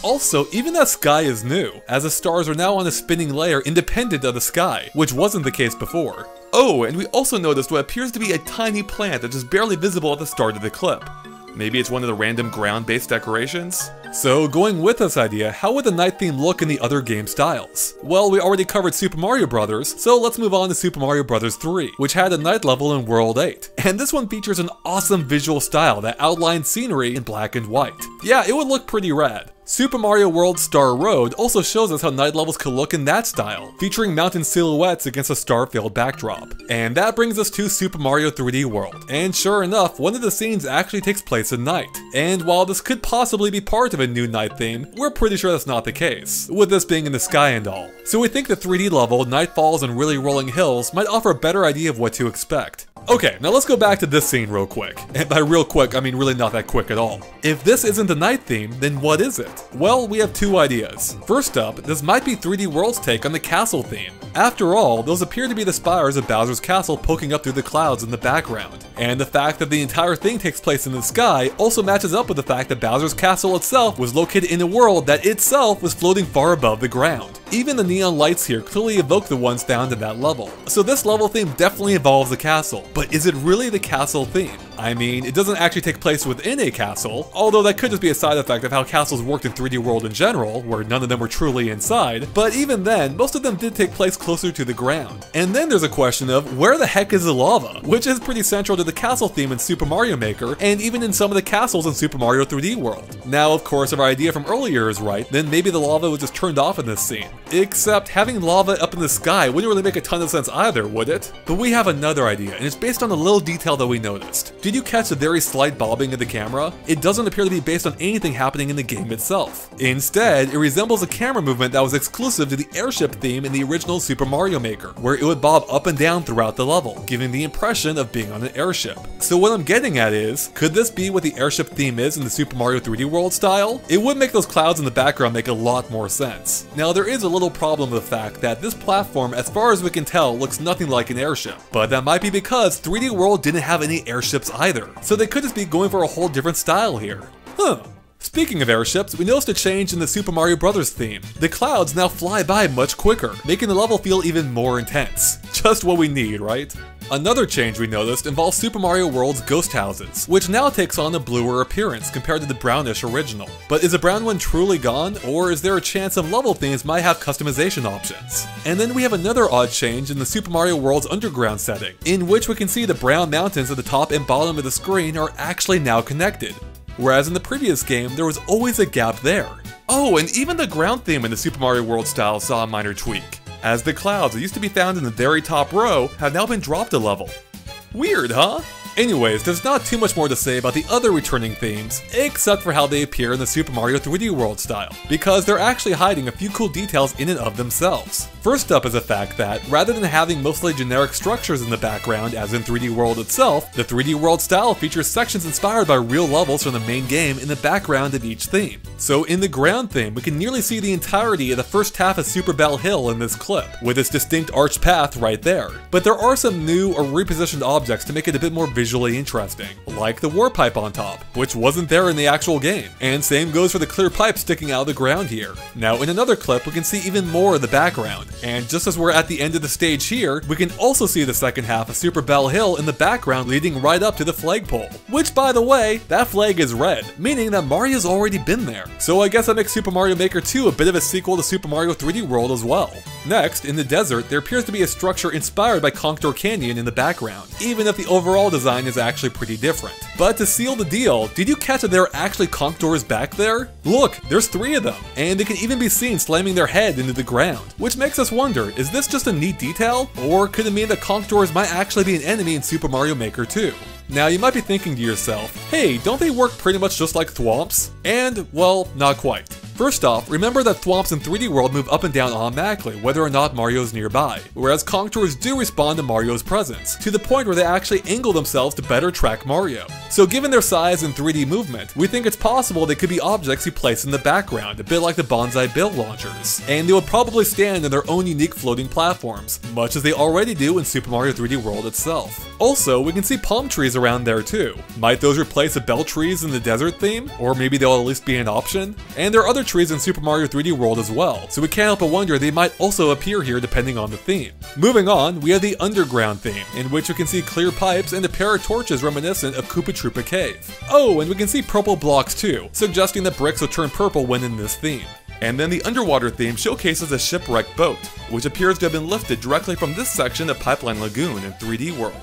Also, even that sky is new, as the stars are now on a spinning layer independent of the sky, which wasn't the case before. Oh, and we also noticed what appears to be a tiny plant that's just barely visible at the start of the clip. Maybe it's one of the random ground-based decorations? So, going with this idea, how would the night theme look in the other game styles? Well, we already covered Super Mario Bros., so let's move on to Super Mario Bros. 3, which had a night level in World 8. And this one features an awesome visual style that outlines scenery in black and white. Yeah, it would look pretty rad. Super Mario World Star Road also shows us how night levels could look in that style, featuring mountain silhouettes against a star-filled backdrop. And that brings us to Super Mario 3D World. And sure enough, one of the scenes actually takes place at night. And while this could possibly be part of a new night theme, we're pretty sure that's not the case, with this being in the sky and all. So we think the 3D level, Nightfalls and Really Rolling Hills might offer a better idea of what to expect. Okay, now let's go back to this scene real quick. And by real quick, I mean really not that quick at all. If this isn't the night theme, then what is it? Well, we have two ideas. First up, this might be 3D World's take on the castle theme. After all, those appear to be the spires of Bowser's castle poking up through the clouds in the background. And the fact that the entire thing takes place in the sky also matches up with the fact that Bowser's castle itself was located in a world that itself was floating far above the ground. Even the neon lights here clearly evoke the ones found in that level. So this level theme definitely involves the castle. But is it really the castle theme? I mean, it doesn't actually take place within a castle, although that could just be a side effect of how castles worked in 3D World in general, where none of them were truly inside, but even then, most of them did take place closer to the ground. And then there's a question of, where the heck is the lava? Which is pretty central to the castle theme in Super Mario Maker, and even in some of the castles in Super Mario 3D World. Now, of course, if our idea from earlier is right, then maybe the lava was just turned off in this scene. Except, having lava up in the sky wouldn't really make a ton of sense either, would it? But we have another idea, and it's based on a little detail that we noticed. Did you catch the very slight bobbing of the camera? It doesn't appear to be based on anything happening in the game itself. Instead, it resembles a camera movement that was exclusive to the airship theme in the original Super Mario Maker, where it would bob up and down throughout the level, giving the impression of being on an airship. So what I'm getting at is, could this be what the airship theme is in the Super Mario 3D World style? It would make those clouds in the background make a lot more sense. Now, there is a little problem with the fact that this platform, as far as we can tell, looks nothing like an airship. But that might be because 3D World didn't have any airships either. So they could just be going for a whole different style here. Huh. Speaking of airships, we noticed a change in the Super Mario Bros. Theme. The clouds now fly by much quicker, making the level feel even more intense. Just what we need, right? Another change we noticed involves Super Mario World's ghost houses, which now takes on a bluer appearance compared to the brownish original. But is the brown one truly gone, or is there a chance some level themes might have customization options? And then we have another odd change in the Super Mario World's underground setting, in which we can see the brown mountains at the top and bottom of the screen are actually now connected. Whereas in the previous game, there was always a gap there. Oh, and even the ground theme in the Super Mario World style saw a minor tweak, as the clouds that used to be found in the very top row have now been dropped a level. Weird, huh? Anyways, there's not too much more to say about the other returning themes, except for how they appear in the Super Mario 3D World style, because they're actually hiding a few cool details in and of themselves. First up is the fact that, rather than having mostly generic structures in the background as in 3D World itself, the 3D World style features sections inspired by real levels from the main game in the background of each theme. So in the ground theme, we can nearly see the entirety of the first half of Super Bell Hill in this clip, with its distinct arched path right there. But there are some new or repositioned objects to make it a bit more visual visually interesting, like the war pipe on top, which wasn't there in the actual game, and same goes for the clear pipe sticking out of the ground here. Now in another clip we can see even more of the background, and just as we're at the end of the stage here, we can also see the second half of Super Bell Hill in the background leading right up to the flagpole, which by the way, that flag is red, meaning that Mario's already been there. So I guess that makes Super Mario Maker 2 a bit of a sequel to Super Mario 3D World as well. Next, in the desert, there appears to be a structure inspired by Contour Canyon in the background, even if the overall design is actually pretty different. But to seal the deal, did you catch that there are actually contours back there? Look, there's 3 of them, and they can even be seen slamming their head into the ground, which makes us wonder, is this just a neat detail, or could it mean that contours might actually be an enemy in Super Mario Maker 2? Now you might be thinking to yourself, hey, don't they work pretty much just like thwomps? And, well, not quite. First off, remember that thwomps in 3D World move up and down automatically, whether or not Mario's nearby, whereas contours do respond to Mario's presence, to the point where they actually angle themselves to better track Mario. So given their size and 3D movement, we think it's possible they could be objects you place in the background, a bit like the Bonsai Bill launchers, and they would probably stand on their own unique floating platforms, much as they already do in Super Mario 3D World itself. Also, we can see palm trees around there too. Might those replace the bell trees in the desert theme? Or maybe they'll at least be an option? And there are other trees in Super Mario 3D World as well, so we can't help but wonder they might also appear here depending on the theme. Moving on, we have the underground theme, in which we can see clear pipes and a pair of torches reminiscent of Koopa Troopa Cave. Oh, and we can see purple blocks too, suggesting that bricks will turn purple when in this theme. And then the underwater theme showcases a shipwrecked boat, which appears to have been lifted directly from this section of Pipeline Lagoon in 3D World.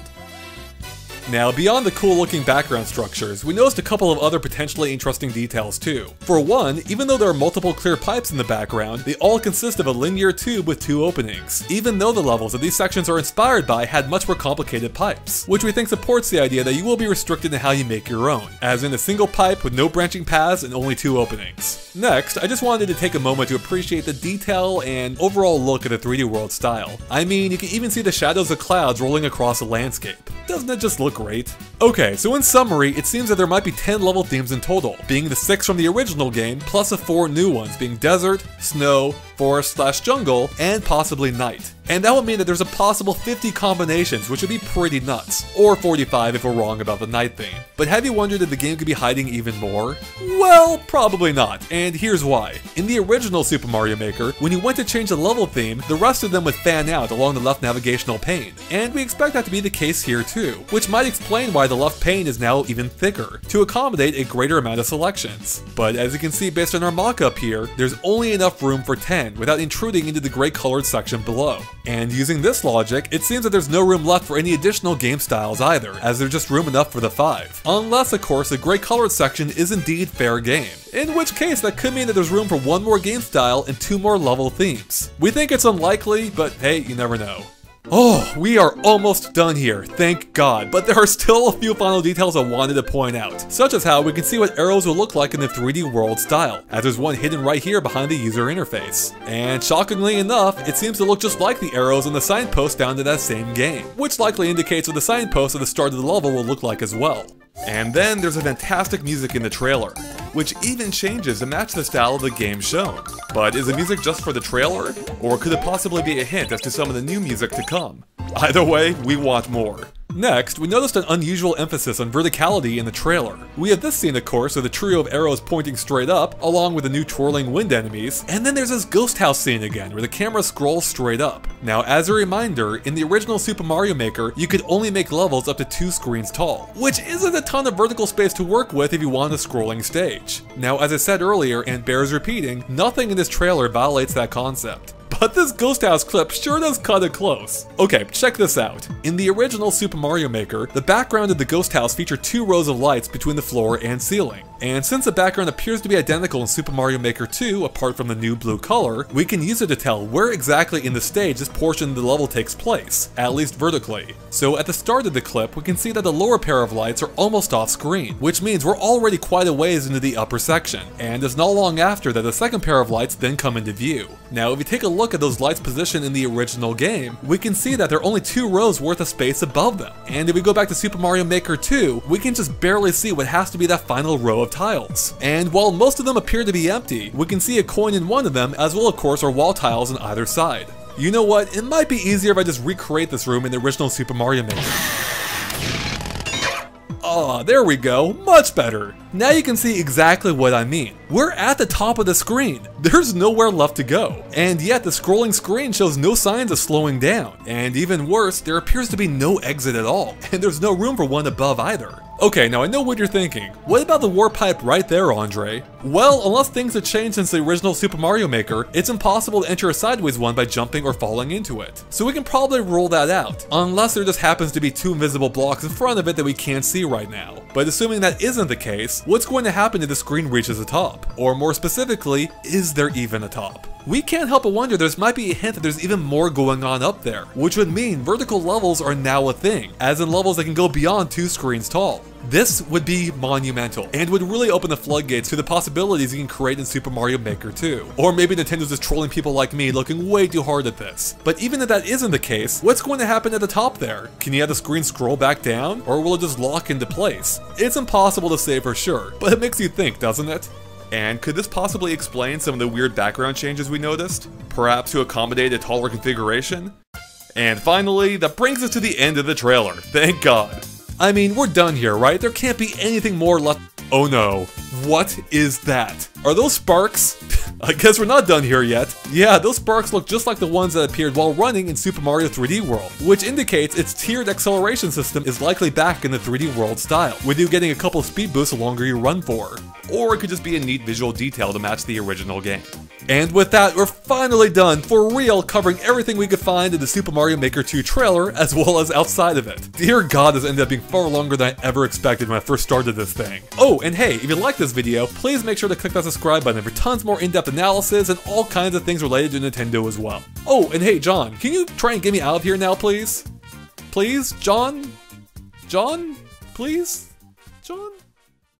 Now, beyond the cool looking background structures, we noticed a couple of other potentially interesting details too. For one, even though there are multiple clear pipes in the background, they all consist of a linear tube with 2 openings, even though the levels that these sections are inspired by had much more complicated pipes, which we think supports the idea that you will be restricted in how you make your own, as in a single pipe with no branching paths and only 2 openings. Next, I just wanted to take a moment to appreciate the detail and overall look of the 3D World style. I mean, you can even see the shadows of clouds rolling across the landscape. Doesn't it just look great? Okay, so in summary, it seems that there might be 10 level themes in total, being the 6 from the original game, plus the 4 new ones, being desert, snow, forest/jungle, and possibly night. And that would mean that there's a possible 50 combinations, which would be pretty nuts. Or 45 if we're wrong about the night theme. But have you wondered if the game could be hiding even more? Well, probably not, and here's why. In the original Super Mario Maker, when you went to change the level theme, the rest of them would fan out along the left navigational pane. And we expect that to be the case here too, which might explain why the left pane is now even thicker, to accommodate a greater amount of selections. But as you can see based on our mock-up here, there's only enough room for 10 without intruding into the gray colored section below. And using this logic, it seems that there's no room left for any additional game styles either, as there's just room enough for the 5. Unless, of course, the gray colored section is indeed fair game. In which case, that could mean that there's room for 1 more game style and 2 more level themes. We think it's unlikely, but hey, you never know. Oh, we are almost done here, thank God, but there are still a few final details I wanted to point out, such as how we can see what arrows will look like in the 3D World style, as there's one hidden right here behind the user interface. And shockingly enough, it seems to look just like the arrows on the signpost down to that same game, which likely indicates what the signpost at the start of the level will look like as well. And then there's a fantastic music in the trailer, which even changes to match the style of the game shown. But is the music just for the trailer? Or could it possibly be a hint as to some of the new music to come? Either way, we want more. Next, we noticed an unusual emphasis on verticality in the trailer. We have this scene, of course, of the trio of arrows pointing straight up, along with the new twirling wind enemies, and then there's this ghost house scene again, where the camera scrolls straight up. Now, as a reminder, in the original Super Mario Maker, you could only make levels up to 2 screens tall, which isn't a ton of vertical space to work with if you want a scrolling stage. Now, as I said earlier, and bears repeating, nothing in this trailer violates that concept. But this ghost house clip sure does cut it close. Okay, check this out. In the original Super Mario Maker, the background of the ghost house featured 2 rows of lights between the floor and ceiling. And since the background appears to be identical in Super Mario Maker 2, apart from the new blue color, we can use it to tell where exactly in the stage this portion of the level takes place, at least vertically. So at the start of the clip, we can see that the lower pair of lights are almost off screen, which means we're already quite a ways into the upper section, and it's not long after that the second pair of lights then come into view. Now, if you take a look at those lights positioned in the original game, we can see that there are only 2 rows worth of space above them. And if we go back to Super Mario Maker 2, we can just barely see what has to be that final row of tiles. And while most of them appear to be empty, we can see a coin in one of them, as well of course our wall tiles on either side. You know what, it might be easier if I just recreate this room in the original Super Mario Maker. Ah, there we go, much better. Now you can see exactly what I mean. We're at the top of the screen. There's nowhere left to go. And yet the scrolling screen shows no signs of slowing down. And even worse, there appears to be no exit at all. And there's no room for one above either. Okay, now I know what you're thinking. What about the warp pipe right there, Andre? Well, unless things have changed since the original Super Mario Maker, it's impossible to enter a sideways one by jumping or falling into it. So we can probably rule that out, unless there just happens to be two invisible blocks in front of it that we can't see right now. But assuming that isn't the case, what's going to happen if the screen reaches the top? Or more specifically, is there even a top? We can't help but wonder there might be a hint that there's even more going on up there, which would mean vertical levels are now a thing, as in levels that can go beyond 2 screens tall. This would be monumental, and would really open the floodgates to the possibilities you can create in Super Mario Maker 2. Or maybe Nintendo's just trolling people like me looking way too hard at this. But even if that isn't the case, what's going to happen at the top there? Can you have the screen scroll back down, or will it just lock into place? It's impossible to say for sure, but it makes you think, doesn't it? And could this possibly explain some of the weird background changes we noticed? Perhaps to accommodate a taller configuration? And finally, that brings us to the end of the trailer, thank God. I mean, we're done here, right? There can't be anything more left. Oh no, what is that? Are those sparks? I guess we're not done here yet. Yeah, those sparks look just like the ones that appeared while running in Super Mario 3D World, which indicates its tiered acceleration system is likely back in the 3D World style, with you getting a couple of speed boosts the longer you run for. Or it could just be a neat visual detail to match the original game. And with that, we're finally done, for real, covering everything we could find in the Super Mario Maker 2 trailer, as well as outside of it. Dear God, this ended up being far longer than I ever expected when I first started this thing. Oh, and hey, if you like this video, please make sure to click that subscribe button for tons more in-depth analysis and all kinds of things related to Nintendo as well. Oh, and hey, John, can you try and get me out of here now, please? Please, John? John? Please? John?